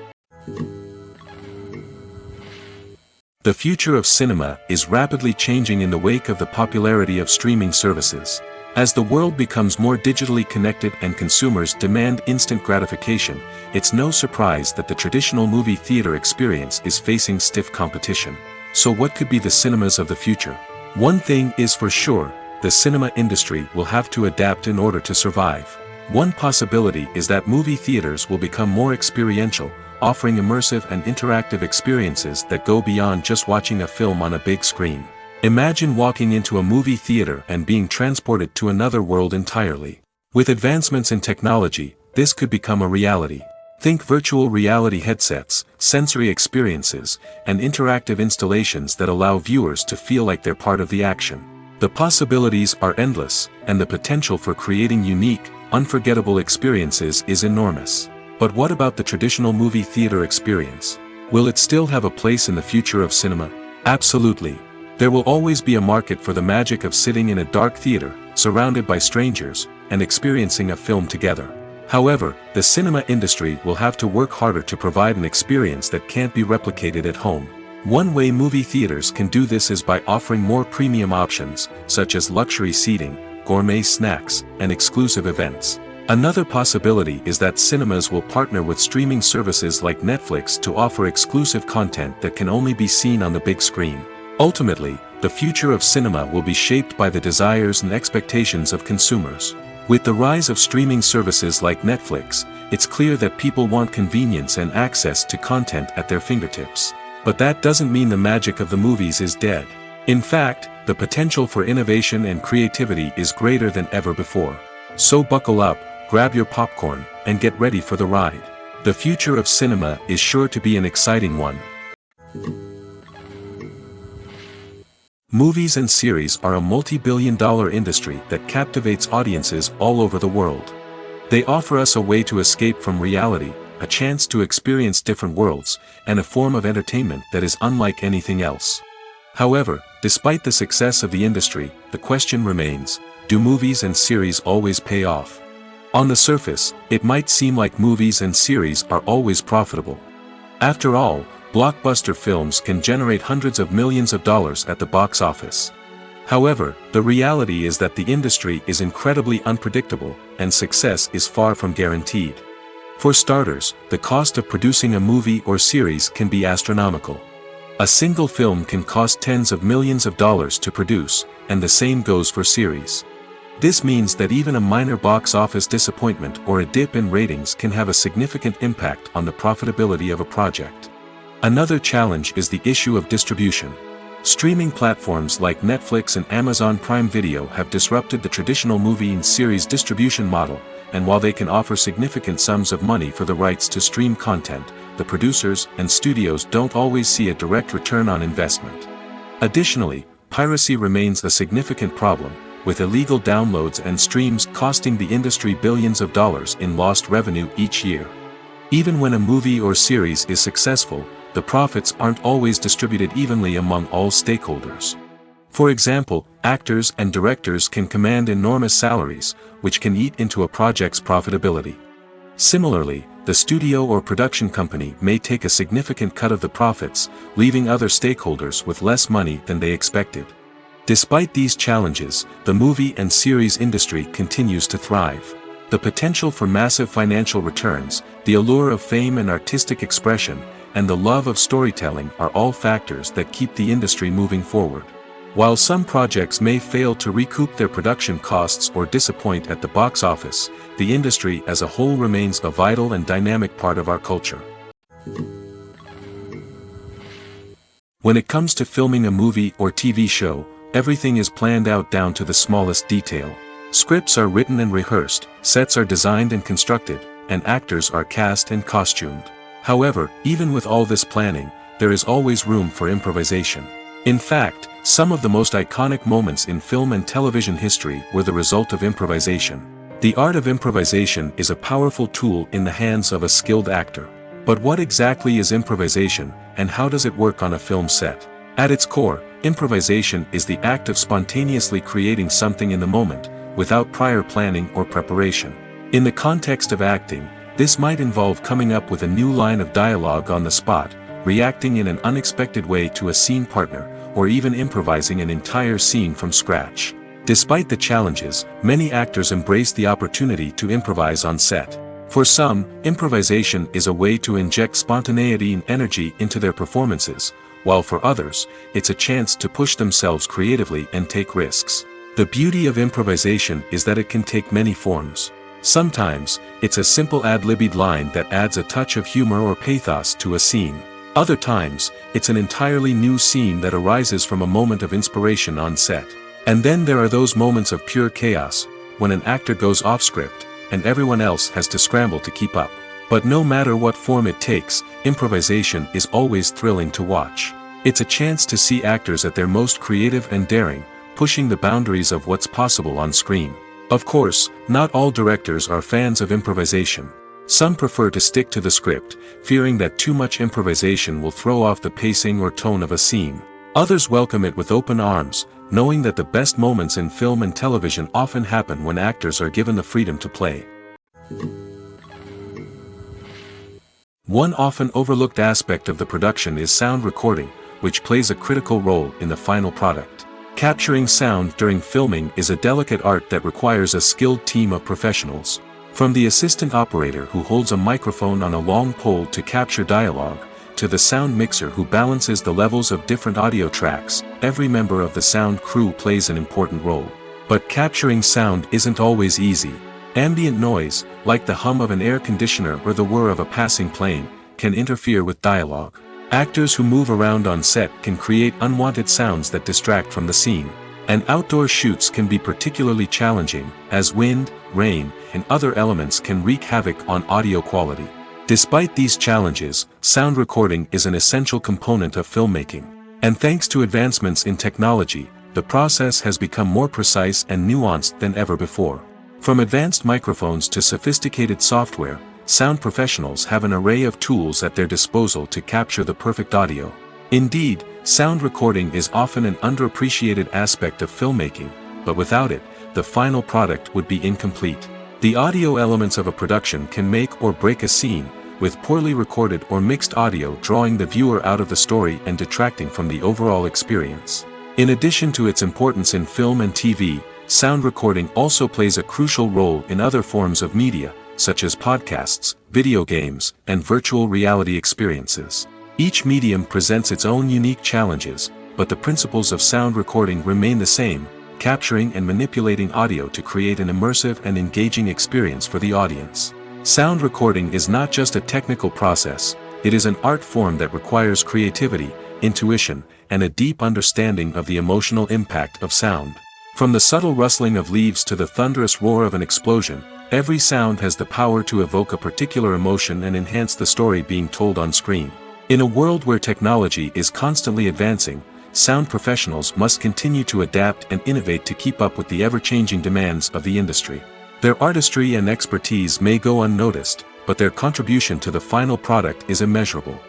The future of cinema is rapidly changing in the wake of the popularity of streaming services. As the world becomes more digitally connected and consumers demand instant gratification, it's no surprise that the traditional movie theater experience is facing stiff competition. So what could be the cinemas of the future? One thing is for sure, the cinema industry will have to adapt in order to survive. One possibility is that movie theaters will become more experiential, offering immersive and interactive experiences that go beyond just watching a film on a big screen. Imagine walking into a movie theater and being transported to another world entirely. With advancements in technology, this could become a reality. Think virtual reality headsets, sensory experiences, and interactive installations that allow viewers to feel like they're part of the action. The possibilities are endless, and the potential for creating unique, unforgettable experiences is enormous. But what about the traditional movie theater experience? Will it still have a place in the future of cinema? Absolutely. There will always be a market for the magic of sitting in a dark theater, surrounded by strangers, and experiencing a film together. However, the cinema industry will have to work harder to provide an experience that can't be replicated at home. One way movie theaters can do this is by offering more premium options, such as luxury seating, gourmet snacks, and exclusive events. Another possibility is that cinemas will partner with streaming services like Netflix to offer exclusive content that can only be seen on the big screen. Ultimately, the future of cinema will be shaped by the desires and expectations of consumers. With the rise of streaming services like Netflix, it's clear that people want convenience and access to content at their fingertips. But that doesn't mean the magic of the movies is dead. In fact, the potential for innovation and creativity is greater than ever before. So buckle up, grab your popcorn, and get ready for the ride. The future of cinema is sure to be an exciting one. Movies and series are a multi-billion-dollar industry that captivates audiences all over the world. They offer us a way to escape from reality, a chance to experience different worlds, and a form of entertainment that is unlike anything else. However, despite the success of the industry, the question remains, do movies and series always pay off? On the surface, it might seem like movies and series are always profitable. After all, blockbuster films can generate hundreds of millions of dollars at the box office. However, the reality is that the industry is incredibly unpredictable, and success is far from guaranteed. For starters, the cost of producing a movie or series can be astronomical. A single film can cost tens of millions of dollars to produce, and the same goes for series. This means that even a minor box office disappointment or a dip in ratings can have a significant impact on the profitability of a project. Another challenge is the issue of distribution. Streaming platforms like Netflix and Amazon Prime Video have disrupted the traditional movie and series distribution model, and while they can offer significant sums of money for the rights to stream content, the producers and studios don't always see a direct return on investment. Additionally, piracy remains a significant problem, with illegal downloads and streams costing the industry billions of dollars in lost revenue each year. Even when a movie or series is successful, the profits aren't always distributed evenly among all stakeholders. For example, actors and directors can command enormous salaries, which can eat into a project's profitability. Similarly, the studio or production company may take a significant cut of the profits, leaving other stakeholders with less money than they expected. Despite these challenges, the movie and series industry continues to thrive. The potential for massive financial returns, the allure of fame and artistic expression, and the love of storytelling are all factors that keep the industry moving forward. While some projects may fail to recoup their production costs or disappoint at the box office, the industry as a whole remains a vital and dynamic part of our culture. When it comes to filming a movie or TV show, everything is planned out down to the smallest detail. Scripts are written and rehearsed, sets are designed and constructed, and actors are cast and costumed. However, even with all this planning, there is always room for improvisation. In fact, some of the most iconic moments in film and television history were the result of improvisation. The art of improvisation is a powerful tool in the hands of a skilled actor. But what exactly is improvisation, and how does it work on a film set? At its core, improvisation is the act of spontaneously creating something in the moment, without prior planning or preparation. In the context of acting, this might involve coming up with a new line of dialogue on the spot, reacting in an unexpected way to a scene partner, or even improvising an entire scene from scratch. Despite the challenges, many actors embrace the opportunity to improvise on set. For some, improvisation is a way to inject spontaneity and energy into their performances, while for others, it's a chance to push themselves creatively and take risks. The beauty of improvisation is that it can take many forms. Sometimes, it's a simple ad-libbed line that adds a touch of humor or pathos to a scene. Other times, it's an entirely new scene that arises from a moment of inspiration on set. And then there are those moments of pure chaos, when an actor goes off script, and everyone else has to scramble to keep up. But no matter what form it takes, improvisation is always thrilling to watch. It's a chance to see actors at their most creative and daring, pushing the boundaries of what's possible on screen. Of course, not all directors are fans of improvisation. Some prefer to stick to the script, fearing that too much improvisation will throw off the pacing or tone of a scene. Others welcome it with open arms, knowing that the best moments in film and television often happen when actors are given the freedom to play. One often overlooked aspect of the production is sound recording, which plays a critical role in the final product. Capturing sound during filming is a delicate art that requires a skilled team of professionals. From the assistant operator who holds a microphone on a long pole to capture dialogue, to the sound mixer who balances the levels of different audio tracks, every member of the sound crew plays an important role. But capturing sound isn't always easy. Ambient noise, like the hum of an air conditioner or the whir of a passing plane, can interfere with dialogue. Actors who move around on set can create unwanted sounds that distract from the scene. And outdoor shoots can be particularly challenging, as wind, rain, and other elements can wreak havoc on audio quality. Despite these challenges, sound recording is an essential component of filmmaking. And thanks to advancements in technology, the process has become more precise and nuanced than ever before. From advanced microphones to sophisticated software, sound professionals have an array of tools at their disposal to capture the perfect audio. Indeed, sound recording is often an underappreciated aspect of filmmaking, but without it, the final product would be incomplete. The audio elements of a production can make or break a scene, with poorly recorded or mixed audio drawing the viewer out of the story and detracting from the overall experience. In addition to its importance in film and TV, sound recording also plays a crucial role in other forms of media, such as podcasts, video games, and virtual reality experiences. Each medium presents its own unique challenges, but the principles of sound recording remain the same, capturing and manipulating audio to create an immersive and engaging experience for the audience. Sound recording is not just a technical process, it is an art form that requires creativity, intuition, and a deep understanding of the emotional impact of sound. From the subtle rustling of leaves to the thunderous roar of an explosion, every sound has the power to evoke a particular emotion and enhance the story being told on screen. In a world where technology is constantly advancing, sound professionals must continue to adapt and innovate to keep up with the ever-changing demands of the industry. Their artistry and expertise may go unnoticed, but their contribution to the final product is immeasurable.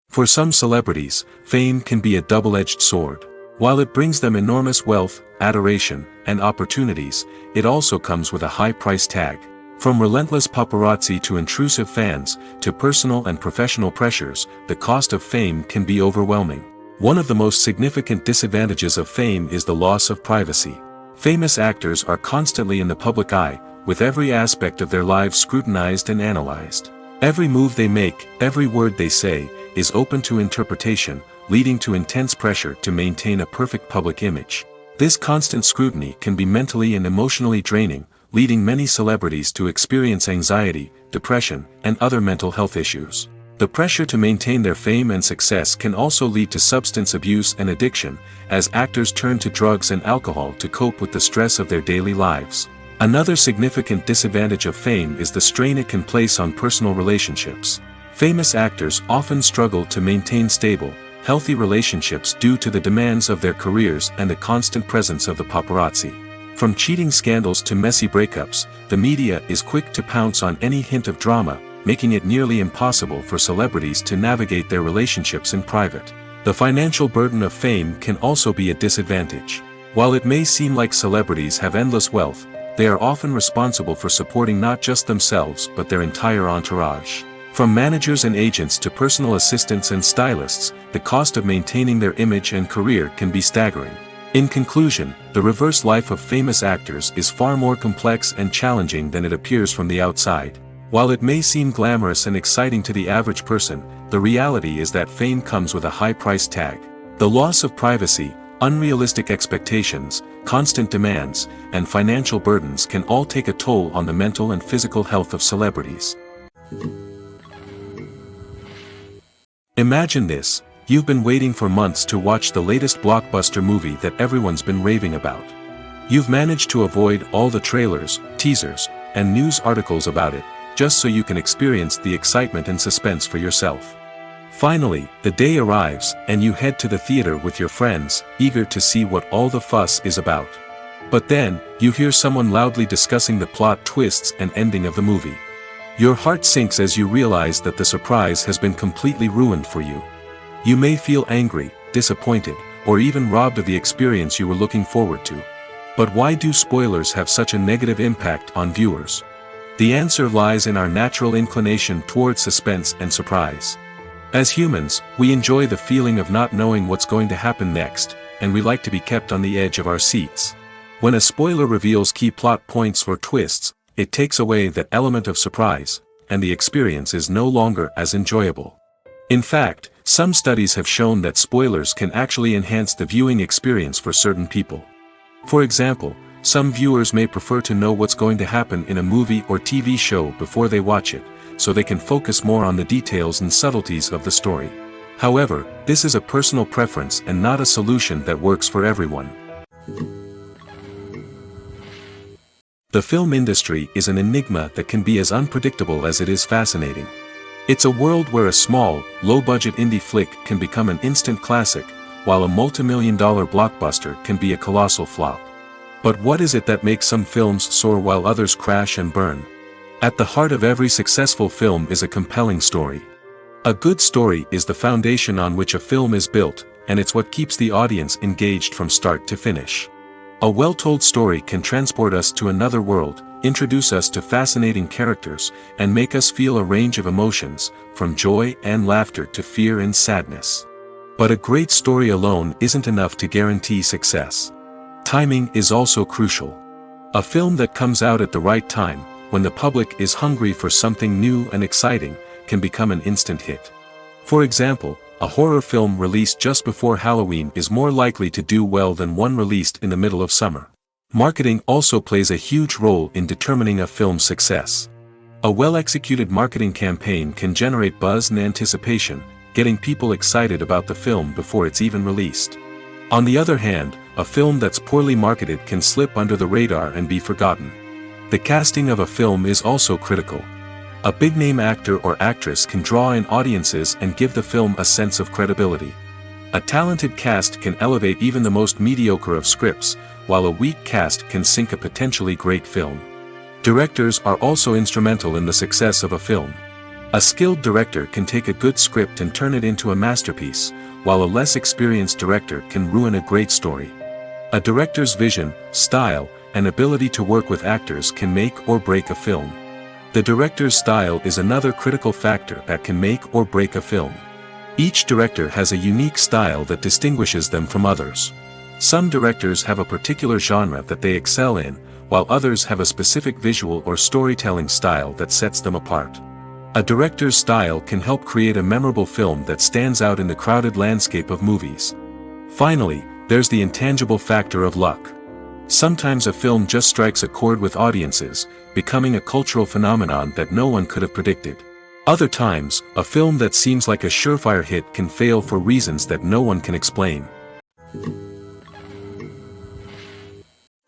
For some celebrities, fame can be a double-edged sword. While it brings them enormous wealth, adoration, and opportunities, it also comes with a high price tag. From relentless paparazzi to intrusive fans, to personal and professional pressures, the cost of fame can be overwhelming. One of the most significant disadvantages of fame is the loss of privacy. Famous actors are constantly in the public eye, with every aspect of their lives scrutinized and analyzed. Every move they make, every word they say, is open to interpretation, leading to intense pressure to maintain a perfect public image. This constant scrutiny can be mentally and emotionally draining, leading many celebrities to experience anxiety, depression, and other mental health issues. The pressure to maintain their fame and success can also lead to substance abuse and addiction, as actors turn to drugs and alcohol to cope with the stress of their daily lives. Another significant disadvantage of fame is the strain it can place on personal relationships. Famous actors often struggle to maintain stable, healthy relationships due to the demands of their careers and the constant presence of the paparazzi. From cheating scandals to messy breakups, the media is quick to pounce on any hint of drama, making it nearly impossible for celebrities to navigate their relationships in private. The financial burden of fame can also be a disadvantage. While it may seem like celebrities have endless wealth, they are often responsible for supporting not just themselves but their entire entourage. From managers and agents to personal assistants and stylists, the cost of maintaining their image and career can be staggering. In conclusion, the reverse life of famous actors is far more complex and challenging than it appears from the outside. While it may seem glamorous and exciting to the average person, the reality is that fame comes with a high price tag. The loss of privacy, unrealistic expectations, constant demands, and financial burdens can all take a toll on the mental and physical health of celebrities. Imagine this: you've been waiting for months to watch the latest blockbuster movie that everyone's been raving about. You've managed to avoid all the trailers, teasers, and news articles about it, just so you can experience the excitement and suspense for yourself. Finally, the day arrives, and you head to the theater with your friends, eager to see what all the fuss is about. But then, you hear someone loudly discussing the plot twists and ending of the movie. Your heart sinks as you realize that the surprise has been completely ruined for you. You may feel angry, disappointed, or even robbed of the experience you were looking forward to. But why do spoilers have such a negative impact on viewers? The answer lies in our natural inclination toward suspense and surprise. As humans, we enjoy the feeling of not knowing what's going to happen next, and we like to be kept on the edge of our seats. When a spoiler reveals key plot points or twists, it takes away that element of surprise, and the experience is no longer as enjoyable. In fact, some studies have shown that spoilers can actually enhance the viewing experience for certain people. For example, some viewers may prefer to know what's going to happen in a movie or TV show before they watch it, so they can focus more on the details and subtleties of the story. However, this is a personal preference and not a solution that works for everyone. The film industry is an enigma that can be as unpredictable as it is fascinating. It's a world where a small, low-budget indie flick can become an instant classic, while a multi-million-dollar blockbuster can be a colossal flop. But what is it that makes some films soar while others crash and burn? At the heart of every successful film is a compelling story. A good story is the foundation on which a film is built, and it's what keeps the audience engaged from start to finish. A well-told story can transport us to another world, introduce us to fascinating characters, and make us feel a range of emotions, from joy and laughter to fear and sadness. But a great story alone isn't enough to guarantee success. Timing is also crucial. A film that comes out at the right time, when the public is hungry for something new and exciting, can become an instant hit. For example, a horror film released just before Halloween is more likely to do well than one released in the middle of summer. Marketing also plays a huge role in determining a film's success. A well-executed marketing campaign can generate buzz and anticipation, getting people excited about the film before it's even released. On the other hand, a film that's poorly marketed can slip under the radar and be forgotten. The casting of a film is also critical. A big-name actor or actress can draw in audiences and give the film a sense of credibility. A talented cast can elevate even the most mediocre of scripts, while a weak cast can sink a potentially great film. Directors are also instrumental in the success of a film. A skilled director can take a good script and turn it into a masterpiece, while a less experienced director can ruin a great story. A director's vision, style, and ability to work with actors can make or break a film. The director's style is another critical factor that can make or break a film. Each director has a unique style that distinguishes them from others. Some directors have a particular genre that they excel in, while others have a specific visual or storytelling style that sets them apart. A director's style can help create a memorable film that stands out in the crowded landscape of movies. Finally, there's the intangible factor of luck. Sometimes a film just strikes a chord with audiences, becoming a cultural phenomenon that no one could have predicted. Other times, a film that seems like a surefire hit can fail for reasons that no one can explain.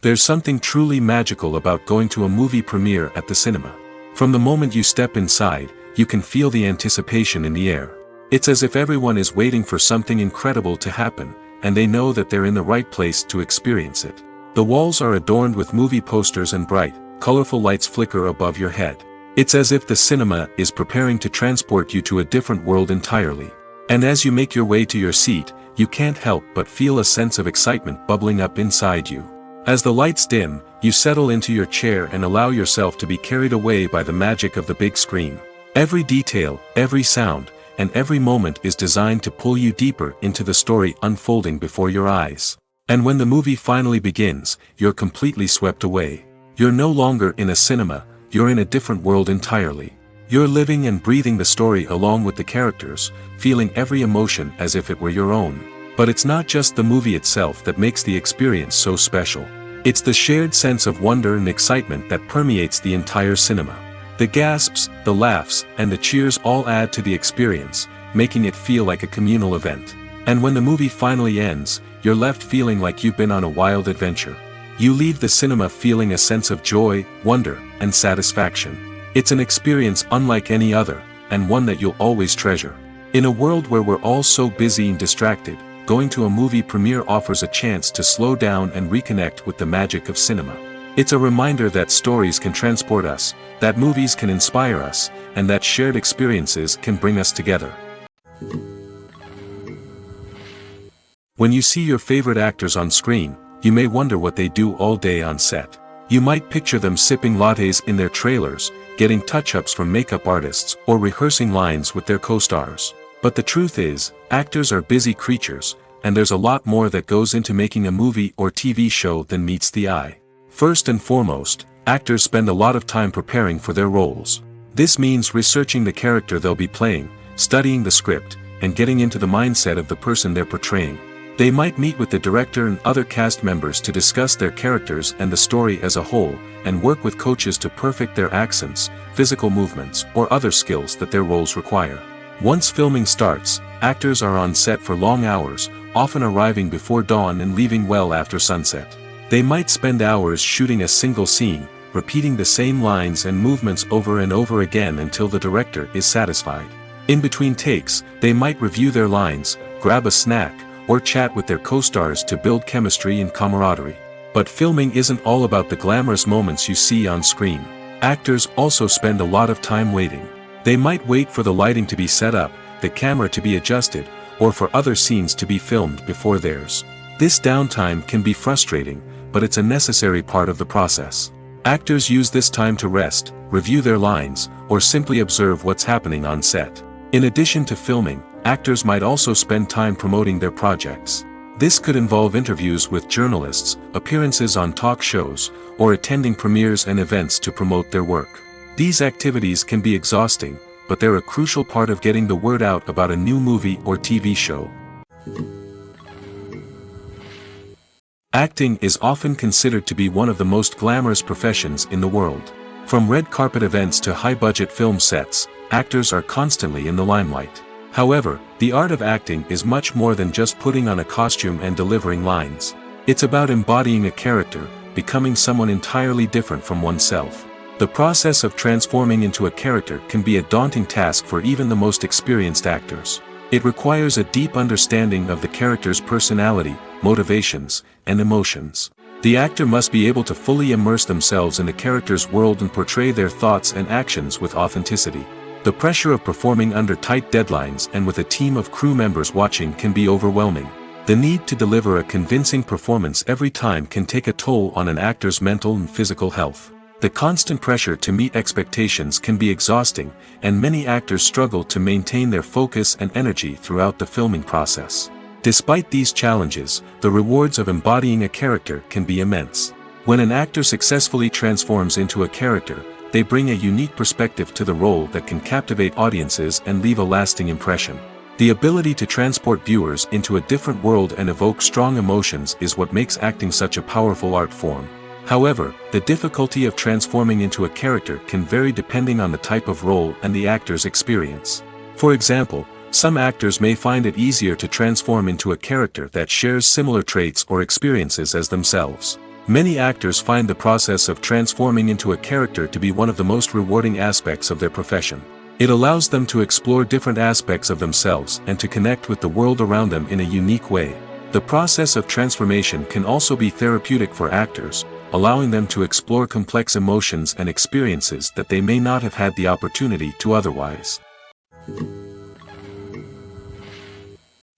There's something truly magical about going to a movie premiere at the cinema. From the moment you step inside, you can feel the anticipation in the air. It's as if everyone is waiting for something incredible to happen, and they know that they're in the right place to experience it. The walls are adorned with movie posters and bright, colorful lights flicker above your head. It's as if the cinema is preparing to transport you to a different world entirely. And as you make your way to your seat, you can't help but feel a sense of excitement bubbling up inside you. As the lights dim, you settle into your chair and allow yourself to be carried away by the magic of the big screen. Every detail, every sound, and every moment is designed to pull you deeper into the story unfolding before your eyes. And when the movie finally begins, you're completely swept away. You're no longer in a cinema, you're in a different world entirely. You're living and breathing the story along with the characters, feeling every emotion as if it were your own. But it's not just the movie itself that makes the experience so special. It's the shared sense of wonder and excitement that permeates the entire cinema. The gasps, the laughs, and the cheers all add to the experience, making it feel like a communal event. And when the movie finally ends, you're left feeling like you've been on a wild adventure. You leave the cinema feeling a sense of joy, wonder, and satisfaction. It's an experience unlike any other, and one that you'll always treasure. In a world where we're all so busy and distracted, going to a movie premiere offers a chance to slow down and reconnect with the magic of cinema. It's a reminder that stories can transport us, that movies can inspire us, and that shared experiences can bring us together. When you see your favorite actors on screen, you may wonder what they do all day on set. You might picture them sipping lattes in their trailers, getting touch-ups from makeup artists, or rehearsing lines with their co-stars. But the truth is, actors are busy creatures, and there's a lot more that goes into making a movie or TV show than meets the eye. First and foremost, actors spend a lot of time preparing for their roles. This means researching the character they'll be playing, studying the script, and getting into the mindset of the person they're portraying. They might meet with the director and other cast members to discuss their characters and the story as a whole, and work with coaches to perfect their accents, physical movements, or other skills that their roles require. Once filming starts, actors are on set for long hours, often arriving before dawn and leaving well after sunset. They might spend hours shooting a single scene, repeating the same lines and movements over and over again until the director is satisfied. In between takes, they might review their lines, grab a snack, or chat with their co-stars to build chemistry and camaraderie. But filming isn't all about the glamorous moments you see on screen. Actors also spend a lot of time waiting. They might wait for the lighting to be set up, the camera to be adjusted, or for other scenes to be filmed before theirs. This downtime can be frustrating, but it's a necessary part of the process. Actors use this time to rest, review their lines, or simply observe what's happening on set. In addition to filming, actors might also spend time promoting their projects. This could involve interviews with journalists, appearances on talk shows, or attending premieres and events to promote their work. These activities can be exhausting, but they're a crucial part of getting the word out about a new movie or TV show. Acting is often considered to be one of the most glamorous professions in the world. From red carpet events to high-budget film sets, actors are constantly in the limelight. However, the art of acting is much more than just putting on a costume and delivering lines. It's about embodying a character, becoming someone entirely different from oneself. The process of transforming into a character can be a daunting task for even the most experienced actors. It requires a deep understanding of the character's personality, motivations, and emotions. The actor must be able to fully immerse themselves in the character's world and portray their thoughts and actions with authenticity. The pressure of performing under tight deadlines and with a team of crew members watching can be overwhelming. The need to deliver a convincing performance every time can take a toll on an actor's mental and physical health. The constant pressure to meet expectations can be exhausting, and many actors struggle to maintain their focus and energy throughout the filming process. Despite these challenges, the rewards of embodying a character can be immense. When an actor successfully transforms into a character, they bring a unique perspective to the role that can captivate audiences and leave a lasting impression. The ability to transport viewers into a different world and evoke strong emotions is what makes acting such a powerful art form. However, the difficulty of transforming into a character can vary depending on the type of role and the actor's experience. For example, some actors may find it easier to transform into a character that shares similar traits or experiences as themselves. Many actors find the process of transforming into a character to be one of the most rewarding aspects of their profession. It allows them to explore different aspects of themselves and to connect with the world around them in a unique way. The process of transformation can also be therapeutic for actors, allowing them to explore complex emotions and experiences that they may not have had the opportunity to otherwise.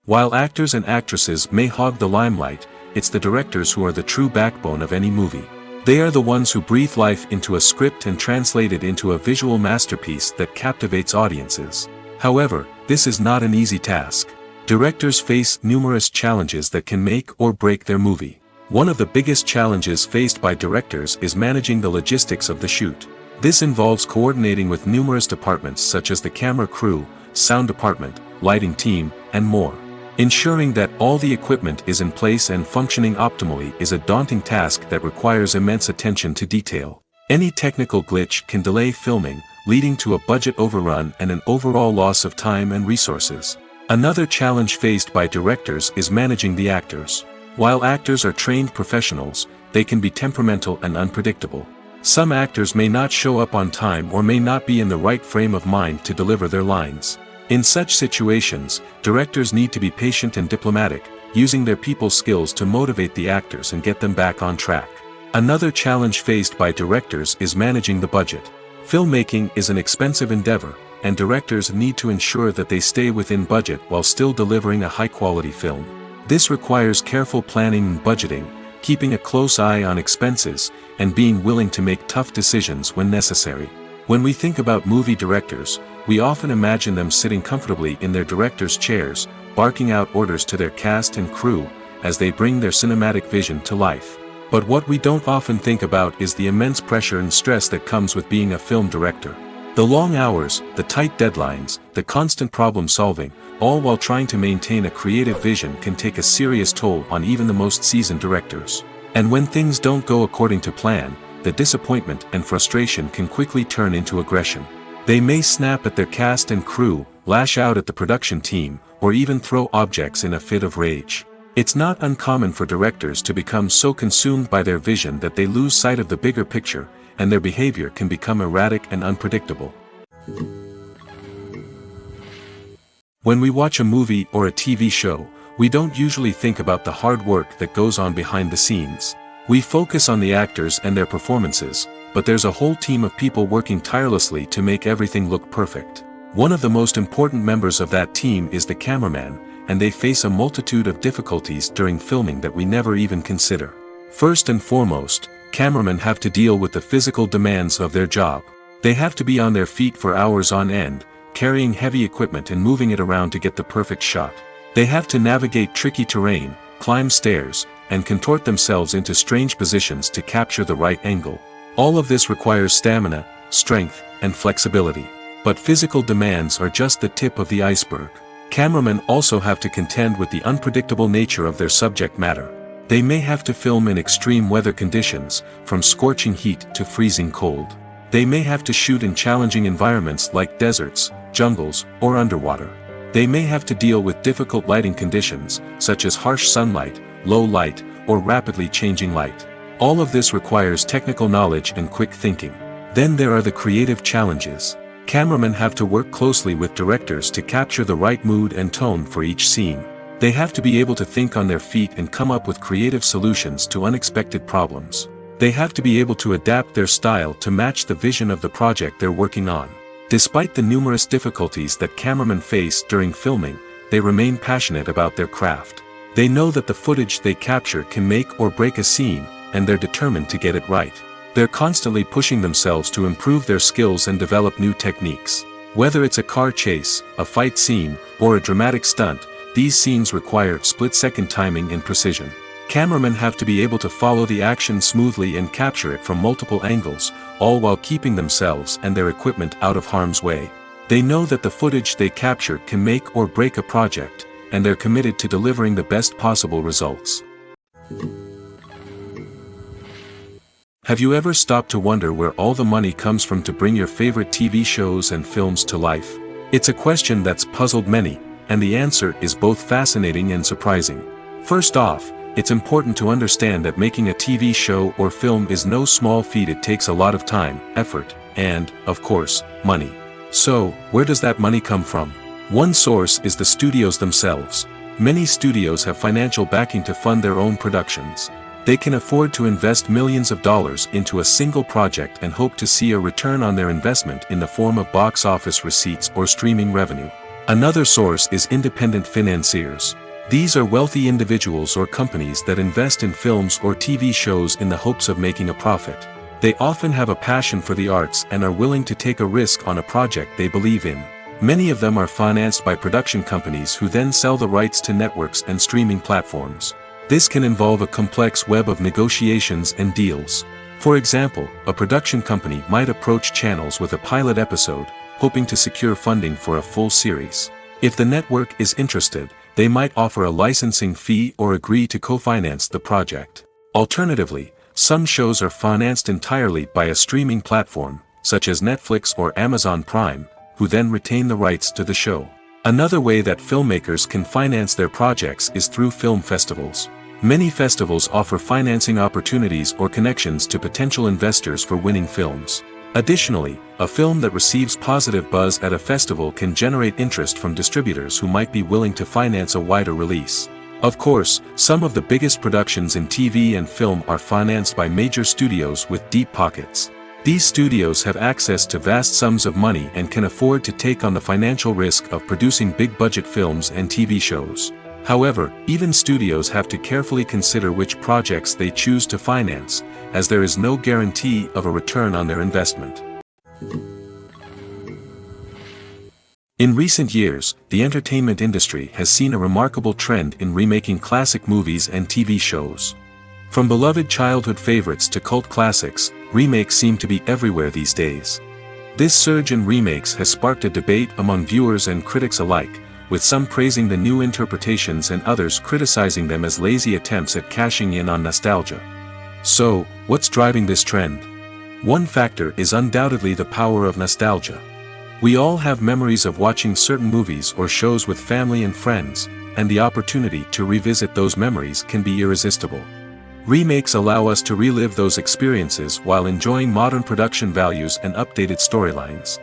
While actors and actresses may hog the limelight, it's the directors who are the true backbone of any movie. They are the ones who breathe life into a script and translate it into a visual masterpiece that captivates audiences. However, this is not an easy task. Directors face numerous challenges that can make or break their movie. One of the biggest challenges faced by directors is managing the logistics of the shoot. This involves coordinating with numerous departments such as the camera crew, sound department, lighting team, and more. Ensuring that all the equipment is in place and functioning optimally is a daunting task that requires immense attention to detail. Any technical glitch can delay filming, leading to a budget overrun and an overall loss of time and resources. Another challenge faced by directors is managing the actors. While actors are trained professionals, they can be temperamental and unpredictable. Some actors may not show up on time or may not be in the right frame of mind to deliver their lines. In such situations, directors need to be patient and diplomatic, using their people skills to motivate the actors and get them back on track. Another challenge faced by directors is managing the budget. Filmmaking is an expensive endeavor, and directors need to ensure that they stay within budget while still delivering a high-quality film. This requires careful planning and budgeting, keeping a close eye on expenses, and being willing to make tough decisions when necessary. When we think about movie directors, we often imagine them sitting comfortably in their director's chairs, barking out orders to their cast and crew, as they bring their cinematic vision to life. But what we don't often think about is the immense pressure and stress that comes with being a film director. The long hours, the tight deadlines, the constant problem solving, all while trying to maintain a creative vision can take a serious toll on even the most seasoned directors. And when things don't go according to plan, the disappointment and frustration can quickly turn into aggression. They may snap at their cast and crew, lash out at the production team, or even throw objects in a fit of rage. It's not uncommon for directors to become so consumed by their vision that they lose sight of the bigger picture, and their behavior can become erratic and unpredictable. When we watch a movie or a TV show, we don't usually think about the hard work that goes on behind the scenes. We focus on the actors and their performances, but there's a whole team of people working tirelessly to make everything look perfect. One of the most important members of that team is the cameraman, and they face a multitude of difficulties during filming that we never even consider. First and foremost, cameramen have to deal with the physical demands of their job. They have to be on their feet for hours on end, carrying heavy equipment and moving it around to get the perfect shot. They have to navigate tricky terrain, climb stairs, and contort themselves into strange positions to capture the right angle. All of this requires stamina, strength, and flexibility. But physical demands are just the tip of the iceberg. Cameramen also have to contend with the unpredictable nature of their subject matter. They may have to film in extreme weather conditions, from scorching heat to freezing cold. They may have to shoot in challenging environments like deserts, jungles, or underwater. They may have to deal with difficult lighting conditions, such as harsh sunlight, low light, or rapidly changing light. All of this requires technical knowledge and quick thinking. Then there are the creative challenges. Cameramen have to work closely with directors to capture the right mood and tone for each scene. They have to be able to think on their feet and come up with creative solutions to unexpected problems. They have to be able to adapt their style to match the vision of the project they're working on. Despite the numerous difficulties that cameramen face during filming, they remain passionate about their craft. They know that the footage they capture can make or break a scene, and they're determined to get it right. They're constantly pushing themselves to improve their skills and develop new techniques. Whether it's a car chase, a fight scene, or a dramatic stunt, these scenes require split-second timing and precision. Cameramen have to be able to follow the action smoothly and capture it from multiple angles, all while keeping themselves and their equipment out of harm's way. They know that the footage they capture can make or break a project, and they're committed to delivering the best possible results. Have you ever stopped to wonder where all the money comes from to bring your favorite TV shows and films to life? It's a question that's puzzled many, and the answer is both fascinating and surprising. First off, it's important to understand that making a TV show or film is no small feat. It takes a lot of time, effort, and, of course, money. So, where does that money come from? One source is the studios themselves. Many studios have financial backing to fund their own productions. They can afford to invest millions of dollars into a single project and hope to see a return on their investment in the form of box office receipts or streaming revenue. Another source is independent financiers. These are wealthy individuals or companies that invest in films or TV shows in the hopes of making a profit. They often have a passion for the arts and are willing to take a risk on a project they believe in. Many of them are financed by production companies who then sell the rights to networks and streaming platforms. This can involve a complex web of negotiations and deals. For example, a production company might approach channels with a pilot episode, hoping to secure funding for a full series. If the network is interested, they might offer a licensing fee or agree to co-finance the project. Alternatively, some shows are financed entirely by a streaming platform, such as Netflix or Amazon Prime, who then retain the rights to the show. Another way that filmmakers can finance their projects is through film festivals. Many festivals offer financing opportunities or connections to potential investors for winning films. Additionally, a film that receives positive buzz at a festival can generate interest from distributors who might be willing to finance a wider release. Of course, some of the biggest productions in TV and film are financed by major studios with deep pockets. These studios have access to vast sums of money and can afford to take on the financial risk of producing big-budget films and TV shows. However, even studios have to carefully consider which projects they choose to finance, as there is no guarantee of a return on their investment. In recent years, the entertainment industry has seen a remarkable trend in remaking classic movies and TV shows. From beloved childhood favorites to cult classics, remakes seem to be everywhere these days. This surge in remakes has sparked a debate among viewers and critics alike, with some praising the new interpretations and others criticizing them as lazy attempts at cashing in on nostalgia. So, what's driving this trend? One factor is undoubtedly the power of nostalgia. We all have memories of watching certain movies or shows with family and friends, and the opportunity to revisit those memories can be irresistible. Remakes allow us to relive those experiences while enjoying modern production values and updated storylines.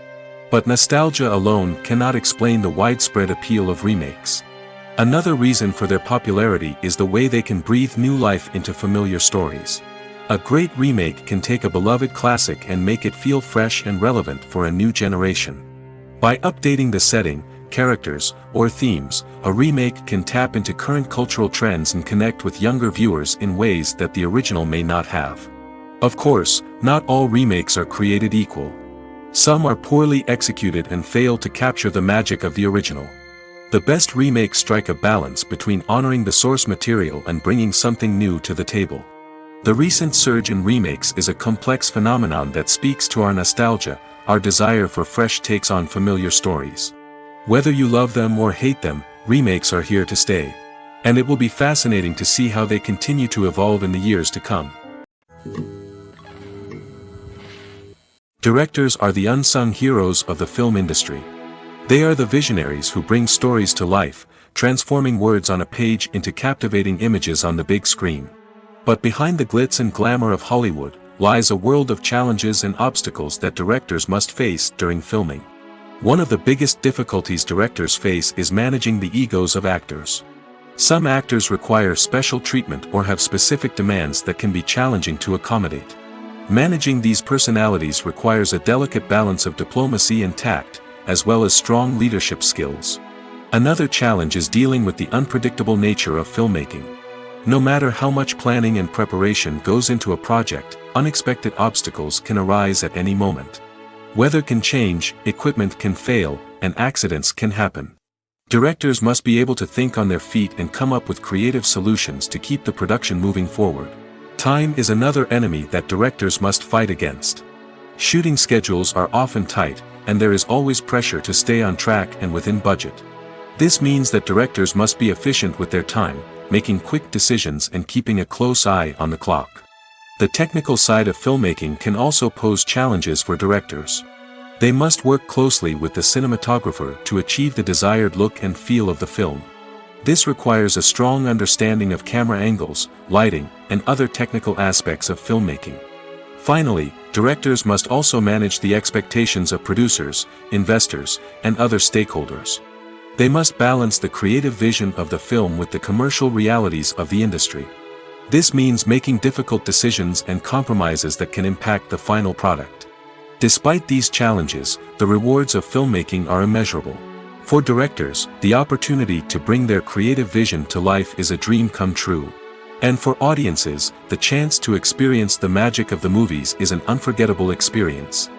But nostalgia alone cannot explain the widespread appeal of remakes. Another reason for their popularity is the way they can breathe new life into familiar stories. A great remake can take a beloved classic and make it feel fresh and relevant for a new generation. By updating the setting, characters, or themes, a remake can tap into current cultural trends and connect with younger viewers in ways that the original may not have. Of course, not all remakes are created equal. Some are poorly executed and fail to capture the magic of the original. The best remakes strike a balance between honoring the source material and bringing something new to the table. The recent surge in remakes is a complex phenomenon that speaks to our nostalgia, our desire for fresh takes on familiar stories. Whether you love them or hate them, remakes are here to stay. And it will be fascinating to see how they continue to evolve in the years to come. Directors are the unsung heroes of the film industry. They are the visionaries who bring stories to life, transforming words on a page into captivating images on the big screen. But behind the glitz and glamour of Hollywood, lies a world of challenges and obstacles that directors must face during filming. One of the biggest difficulties directors face is managing the egos of actors. Some actors require special treatment or have specific demands that can be challenging to accommodate. Managing these personalities requires a delicate balance of diplomacy and tact, as well as strong leadership skills. Another challenge is dealing with the unpredictable nature of filmmaking. No matter how much planning and preparation goes into a project, unexpected obstacles can arise at any moment. Weather can change, equipment can fail, and accidents can happen. Directors must be able to think on their feet and come up with creative solutions to keep the production moving forward. Time is another enemy that directors must fight against. Shooting schedules are often tight, and there is always pressure to stay on track and within budget. This means that directors must be efficient with their time, making quick decisions and keeping a close eye on the clock. The technical side of filmmaking can also pose challenges for directors. They must work closely with the cinematographer to achieve the desired look and feel of the film. This requires a strong understanding of camera angles, lighting, and other technical aspects of filmmaking. Finally, directors must also manage the expectations of producers, investors, and other stakeholders. They must balance the creative vision of the film with the commercial realities of the industry. This means making difficult decisions and compromises that can impact the final product. Despite these challenges, the rewards of filmmaking are immeasurable. For directors, the opportunity to bring their creative vision to life is a dream come true. And for audiences, the chance to experience the magic of the movies is an unforgettable experience.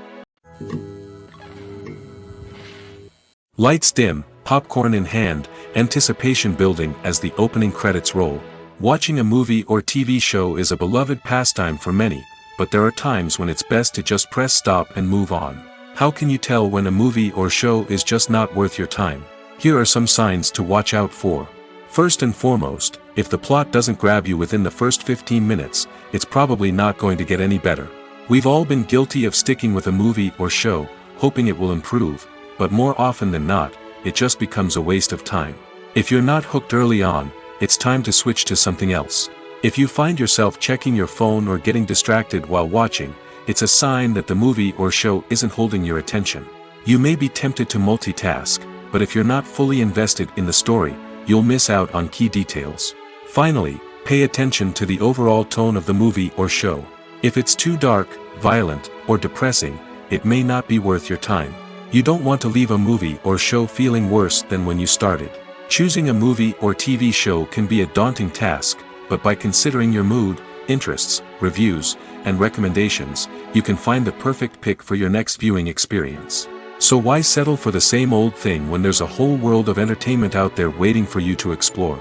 Lights dim, popcorn in hand, anticipation building as the opening credits roll. Watching a movie or TV show is a beloved pastime for many, but there are times when it's best to just press stop and move on. How can you tell when a movie or show is just not worth your time? Here are some signs to watch out for. First and foremost, if the plot doesn't grab you within the first 15 minutes, it's probably not going to get any better. We've all been guilty of sticking with a movie or show, hoping it will improve, but more often than not, it just becomes a waste of time. If you're not hooked early on, it's time to switch to something else. If you find yourself checking your phone or getting distracted while watching, it's a sign that the movie or show isn't holding your attention. You may be tempted to multitask, but if you're not fully invested in the story, you'll miss out on key details. Finally, pay attention to the overall tone of the movie or show. If it's too dark, violent, or depressing, it may not be worth your time. You don't want to leave a movie or show feeling worse than when you started. Choosing a movie or TV show can be a daunting task, but by considering your mood, interests, reviews, and recommendations, you can find the perfect pick for your next viewing experience. So why settle for the same old thing when there's a whole world of entertainment out there waiting for you to explore?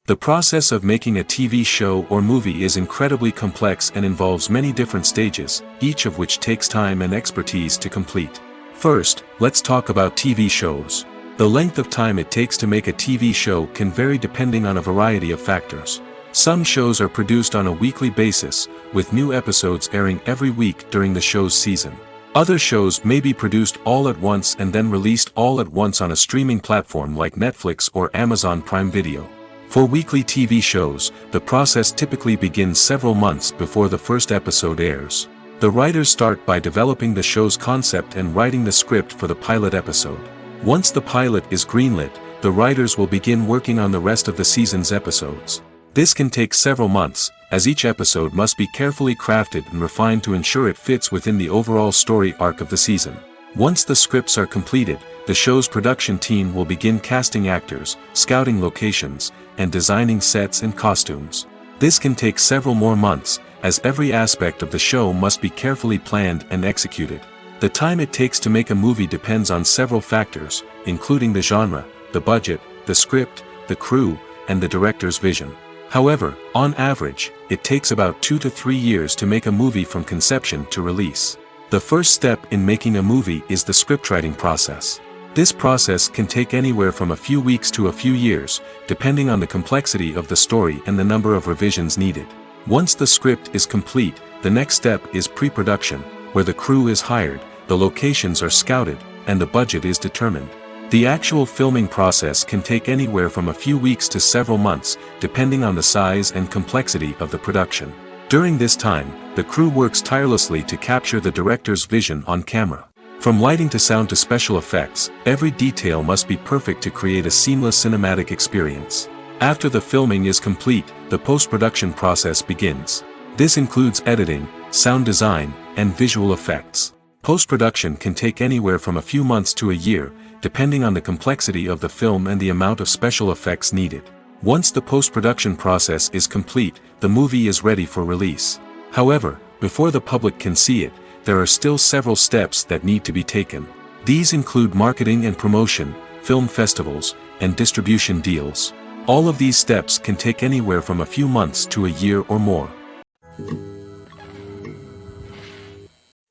The process of making a TV show or movie is incredibly complex and involves many different stages, each of which takes time and expertise to complete. First, let's talk about TV shows. The length of time it takes to make a TV show can vary depending on a variety of factors. Some shows are produced on a weekly basis, with new episodes airing every week during the show's season. Other shows may be produced all at once and then released all at once on a streaming platform like Netflix or Amazon Prime Video. For weekly TV shows, the process typically begins several months before the first episode airs. The writers start by developing the show's concept and writing the script for the pilot episode. Once the pilot is greenlit, the writers will begin working on the rest of the season's episodes. This can take several months, as each episode must be carefully crafted and refined to ensure it fits within the overall story arc of the season. Once the scripts are completed, the show's production team will begin casting actors, scouting locations, and designing sets and costumes. This can take several more months, as every aspect of the show must be carefully planned and executed. The time it takes to make a movie depends on several factors, including the genre, the budget, the script, the crew, and the director's vision. However, on average, it takes about 2 to 3 years to make a movie from conception to release. The first step in making a movie is the scriptwriting process. This process can take anywhere from a few weeks to a few years, depending on the complexity of the story and the number of revisions needed. Once the script is complete, the next step is pre-production, where the crew is hired, the locations are scouted, and the budget is determined. The actual filming process can take anywhere from a few weeks to several months, depending on the size and complexity of the production. During this time, the crew works tirelessly to capture the director's vision on camera. From lighting to sound to special effects, every detail must be perfect to create a seamless cinematic experience. After the filming is complete, the post-production process begins. This includes editing, sound design, and visual effects. Post-production can take anywhere from a few months to a year, depending on the complexity of the film and the amount of special effects needed. Once the post-production process is complete, the movie is ready for release. However, before the public can see it, there are still several steps that need to be taken. These include marketing and promotion, film festivals, and distribution deals. All of these steps can take anywhere from a few months to a year or more.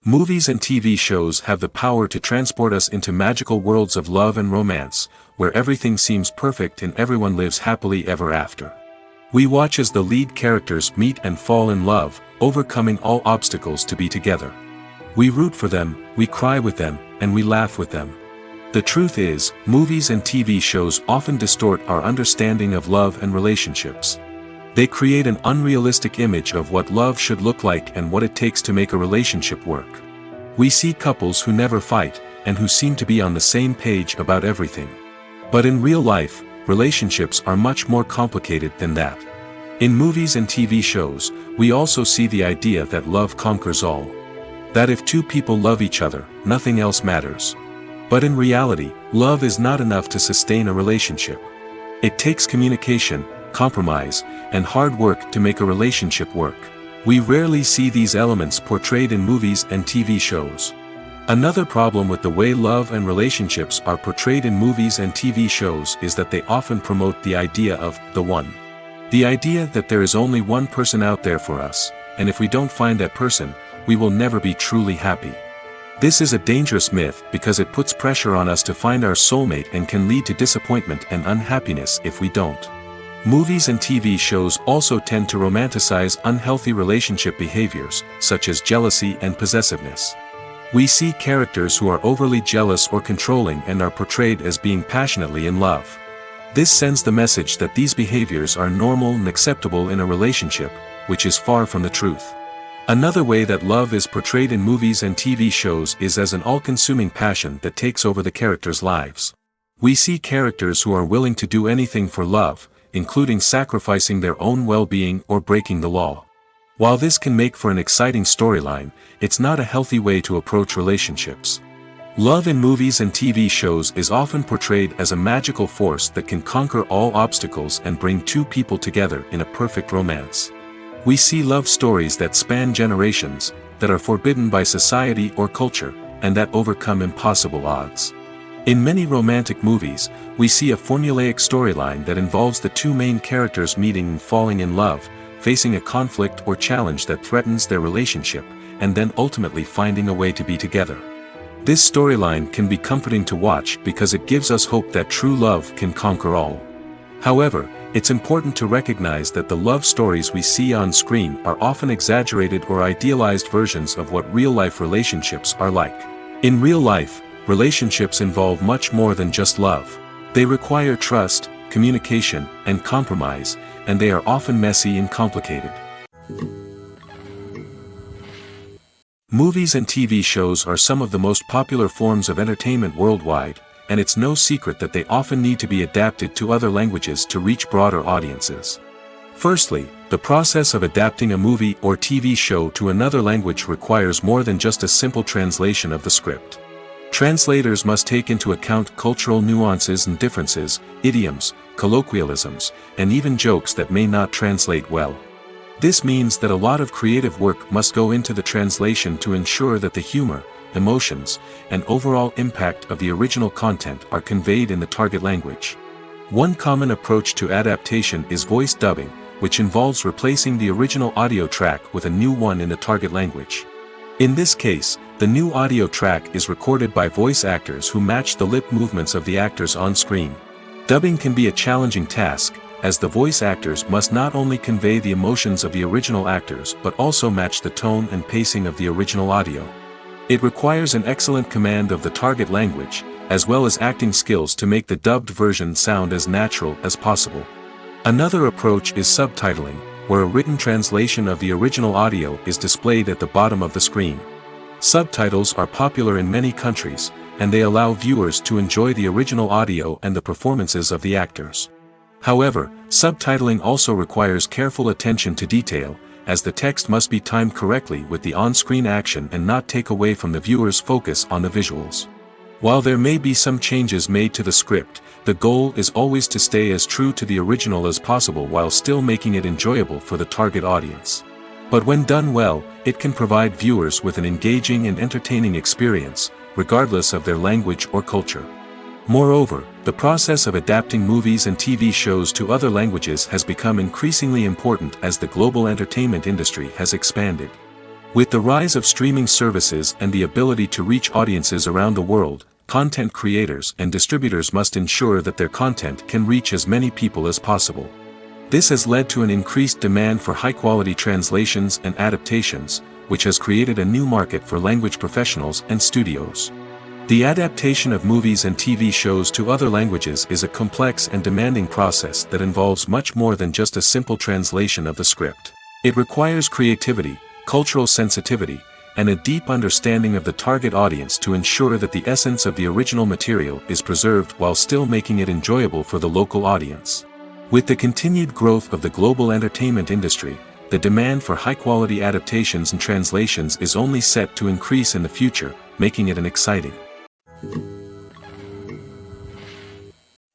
Movies and TV shows have the power to transport us into magical worlds of love and romance, where everything seems perfect and everyone lives happily ever after. We watch as the lead characters meet and fall in love, overcoming all obstacles to be together. We root for them, we cry with them, and we laugh with them. The truth is, movies and TV shows often distort our understanding of love and relationships. They create an unrealistic image of what love should look like and what it takes to make a relationship work. We see couples who never fight, and who seem to be on the same page about everything. But in real life, relationships are much more complicated than that. In movies and TV shows, we also see the idea that love conquers all. That if two people love each other, nothing else matters. But in reality, love is not enough to sustain a relationship. It takes communication, compromise, and hard work to make a relationship work. We rarely see these elements portrayed in movies and TV shows. Another problem with the way love and relationships are portrayed in movies and TV shows is that they often promote the idea of the one. The idea that there is only one person out there for us, and if we don't find that person, we will never be truly happy. This is a dangerous myth because it puts pressure on us to find our soulmate and can lead to disappointment and unhappiness if we don't. Movies and TV shows also tend to romanticize unhealthy relationship behaviors, such as jealousy and possessiveness. We see characters who are overly jealous or controlling and are portrayed as being passionately in love. This sends the message that these behaviors are normal and acceptable in a relationship, which is far from the truth. Another way that love is portrayed in movies and TV shows is as an all-consuming passion that takes over the characters' lives. We see characters who are willing to do anything for love, including sacrificing their own well-being or breaking the law. While this can make for an exciting storyline, it's not a healthy way to approach relationships. Love in movies and TV shows is often portrayed as a magical force that can conquer all obstacles and bring two people together in a perfect romance. We see love stories that span generations, that are forbidden by society or culture, and that overcome impossible odds. In many romantic movies, we see a formulaic storyline that involves the two main characters meeting and falling in love, facing a conflict or challenge that threatens their relationship, and then ultimately finding a way to be together. This storyline can be comforting to watch because it gives us hope that true love can conquer all. However, it's important to recognize that the love stories we see on screen are often exaggerated or idealized versions of what real-life relationships are like. In real life, relationships involve much more than just love. They require trust, communication, and compromise, and they are often messy and complicated. Movies and TV shows are some of the most popular forms of entertainment worldwide, and it's no secret that they often need to be adapted to other languages to reach broader audiences. Firstly, the process of adapting a movie or TV show to another language requires more than just a simple translation of the script. Translators must take into account cultural nuances and differences, idioms, colloquialisms, and even jokes that may not translate well. This means that a lot of creative work must go into the translation to ensure that the humor, emotions, and overall impact of the original content are conveyed in the target language. One common approach to adaptation is voice dubbing, which involves replacing the original audio track with a new one in the target language. In this case, the new audio track is recorded by voice actors who match the lip movements of the actors on screen. Dubbing can be a challenging task, as the voice actors must not only convey the emotions of the original actors but also match the tone and pacing of the original audio. It requires an excellent command of the target language, as well as acting skills to make the dubbed version sound as natural as possible. Another approach is subtitling, where a written translation of the original audio is displayed at the bottom of the screen. Subtitles are popular in many countries, and they allow viewers to enjoy the original audio and the performances of the actors. However, subtitling also requires careful attention to detail, as the text must be timed correctly with the on-screen action and not take away from the viewer's focus on the visuals. While there may be some changes made to the script, the goal is always to stay as true to the original as possible while still making it enjoyable for the target audience. But when done well, it can provide viewers with an engaging and entertaining experience, regardless of their language or culture. Moreover, the process of adapting movies and TV shows to other languages has become increasingly important as the global entertainment industry has expanded. With the rise of streaming services and the ability to reach audiences around the world, content creators and distributors must ensure that their content can reach as many people as possible. This has led to an increased demand for high-quality translations and adaptations, which has created a new market for language professionals and studios. The adaptation of movies and TV shows to other languages is a complex and demanding process that involves much more than just a simple translation of the script. It requires creativity, cultural sensitivity, and a deep understanding of the target audience to ensure that the essence of the original material is preserved while still making it enjoyable for the local audience. With the continued growth of the global entertainment industry, the demand for high-quality adaptations and translations is only set to increase in the future, making it an exciting.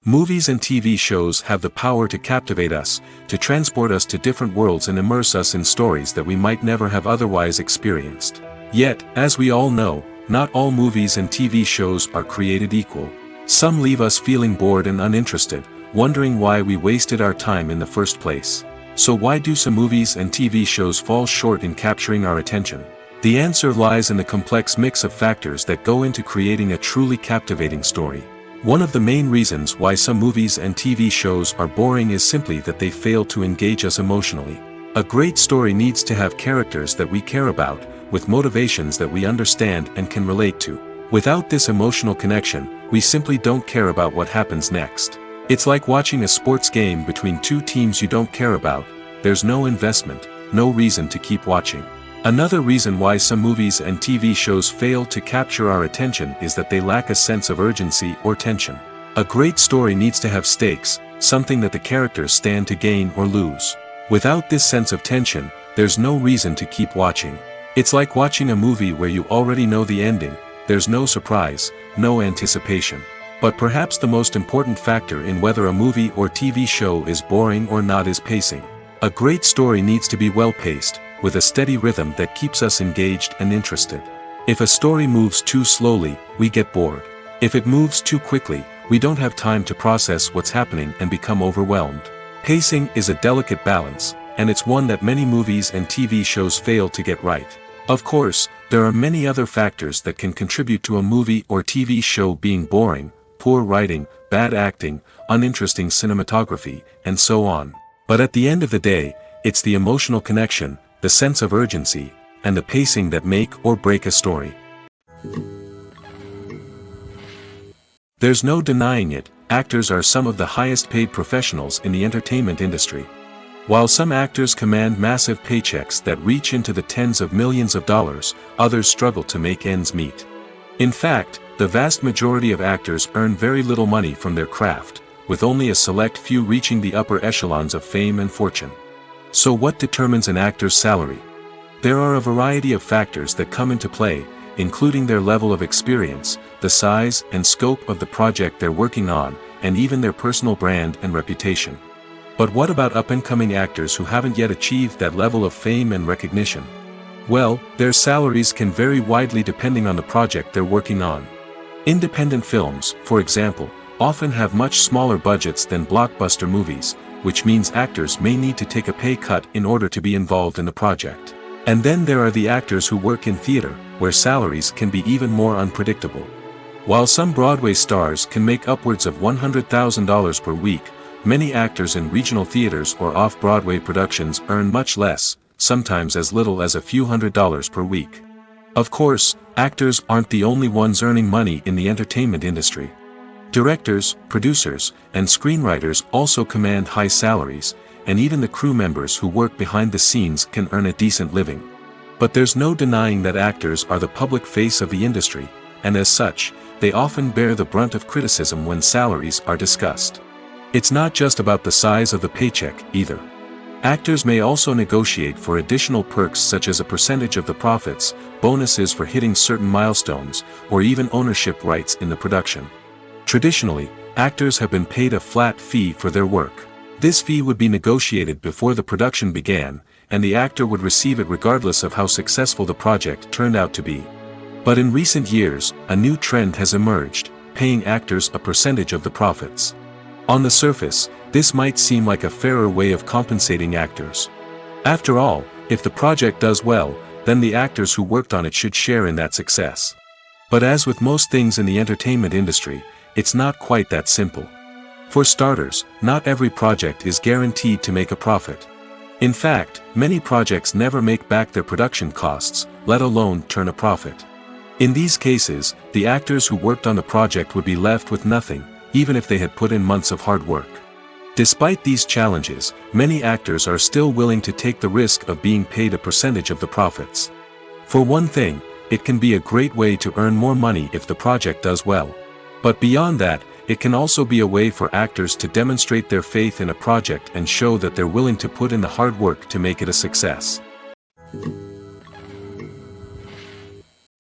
Movies and TV shows have the power to captivate us, to transport us to different worlds and immerse us in stories that we might never have otherwise experienced. Yet, as we all know, not all movies and TV shows are created equal. Some leave us feeling bored and uninterested, wondering why we wasted our time in the first place. So why do some movies and TV shows fall short in capturing our attention? The answer lies in the complex mix of factors that go into creating a truly captivating story. One of the main reasons why some movies and TV shows are boring is simply that they fail to engage us emotionally. A great story needs to have characters that we care about, with motivations that we understand and can relate to. Without this emotional connection, we simply don't care about what happens next. It's like watching a sports game between two teams you don't care about. There's no investment, no reason to keep watching. Another reason why some movies and TV shows fail to capture our attention is that they lack a sense of urgency or tension. A great story needs to have stakes, something that the characters stand to gain or lose. Without this sense of tension, there's no reason to keep watching. It's like watching a movie where you already know the ending, there's no surprise, no anticipation. But perhaps the most important factor in whether a movie or TV show is boring or not is pacing. A great story needs to be well-paced, with a steady rhythm that keeps us engaged and interested. If a story moves too slowly, we get bored. If it moves too quickly, we don't have time to process what's happening and become overwhelmed. Pacing is a delicate balance, and it's one that many movies and TV shows fail to get right. Of course, there are many other factors that can contribute to a movie or TV show being boring: poor writing, bad acting, uninteresting cinematography, and so on. But at the end of the day, it's the emotional connection, the sense of urgency, and the pacing that make or break a story. There's no denying it, actors are some of the highest paid professionals in the entertainment industry. While some actors command massive paychecks that reach into the tens of millions of dollars, others struggle to make ends meet. In fact, the vast majority of actors earn very little money from their craft, with only a select few reaching the upper echelons of fame and fortune. So what determines an actor's salary? There are a variety of factors that come into play, including their level of experience, the size and scope of the project they're working on, and even their personal brand and reputation. But what about up-and-coming actors who haven't yet achieved that level of fame and recognition? Well, their salaries can vary widely depending on the project they're working on. Independent films, for example, often have much smaller budgets than blockbuster movies, which means actors may need to take a pay cut in order to be involved in the project. And then there are the actors who work in theater, where salaries can be even more unpredictable. While some Broadway stars can make upwards of $100,000 per week, many actors in regional theaters or off-Broadway productions earn much less, sometimes as little as a few $100s per week. Of course, actors aren't the only ones earning money in the entertainment industry. Directors, producers, and screenwriters also command high salaries, and even the crew members who work behind the scenes can earn a decent living. But there's no denying that actors are the public face of the industry, and as such, they often bear the brunt of criticism when salaries are discussed. It's not just about the size of the paycheck, either. Actors may also negotiate for additional perks such as a percentage of the profits, bonuses for hitting certain milestones, or even ownership rights in the production. Traditionally, actors have been paid a flat fee for their work. This fee would be negotiated before the production began, and the actor would receive it regardless of how successful the project turned out to be. But in recent years, a new trend has emerged, paying actors a percentage of the profits. On the surface, this might seem like a fairer way of compensating actors. After all, if the project does well, then the actors who worked on it should share in that success. But as with most things in the entertainment industry, it's not quite that simple. For starters, not every project is guaranteed to make a profit. In fact, many projects never make back their production costs, let alone turn a profit. In these cases, the actors who worked on the project would be left with nothing, even if they had put in months of hard work. Despite these challenges, many actors are still willing to take the risk of being paid a percentage of the profits. For one thing, it can be a great way to earn more money if the project does well. But beyond that, it can also be a way for actors to demonstrate their faith in a project and show that they're willing to put in the hard work to make it a success.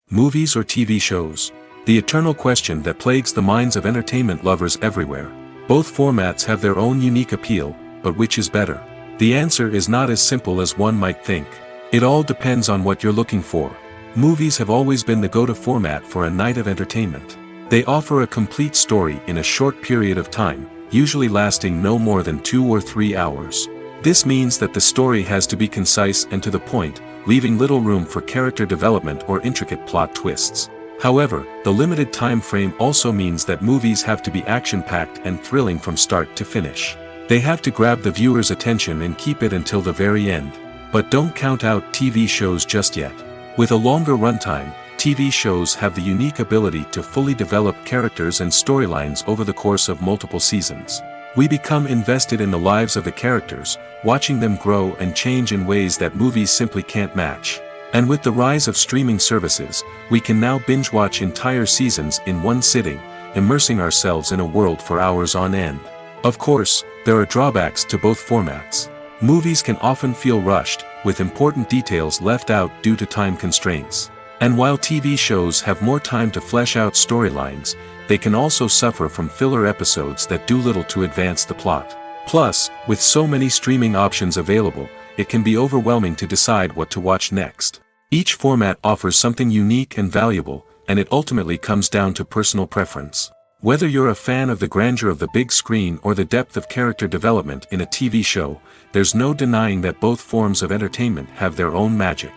Movies or TV shows? The eternal question that plagues the minds of entertainment lovers everywhere. Both formats have their own unique appeal, but which is better? The answer is not as simple as one might think. It all depends on what you're looking for. Movies have always been the go-to format for a night of entertainment. They offer a complete story in a short period of time, usually lasting no more than 2 or 3 hours. This means that the story has to be concise and to the point, leaving little room for character development or intricate plot twists. However, the limited time frame also means that movies have to be action-packed and thrilling from start to finish. They have to grab the viewer's attention and keep it until the very end. But don't count out TV shows just yet. With a longer runtime, TV shows have the unique ability to fully develop characters and storylines over the course of multiple seasons. We become invested in the lives of the characters, watching them grow and change in ways that movies simply can't match. And with the rise of streaming services, we can now binge-watch entire seasons in one sitting, immersing ourselves in a world for hours on end. Of course, there are drawbacks to both formats. Movies can often feel rushed, with important details left out due to time constraints. And while TV shows have more time to flesh out storylines, they can also suffer from filler episodes that do little to advance the plot. Plus, with so many streaming options available, it can be overwhelming to decide what to watch next. Each format offers something unique and valuable, and it ultimately comes down to personal preference. Whether you're a fan of the grandeur of the big screen or the depth of character development in a TV show, there's no denying that both forms of entertainment have their own magic.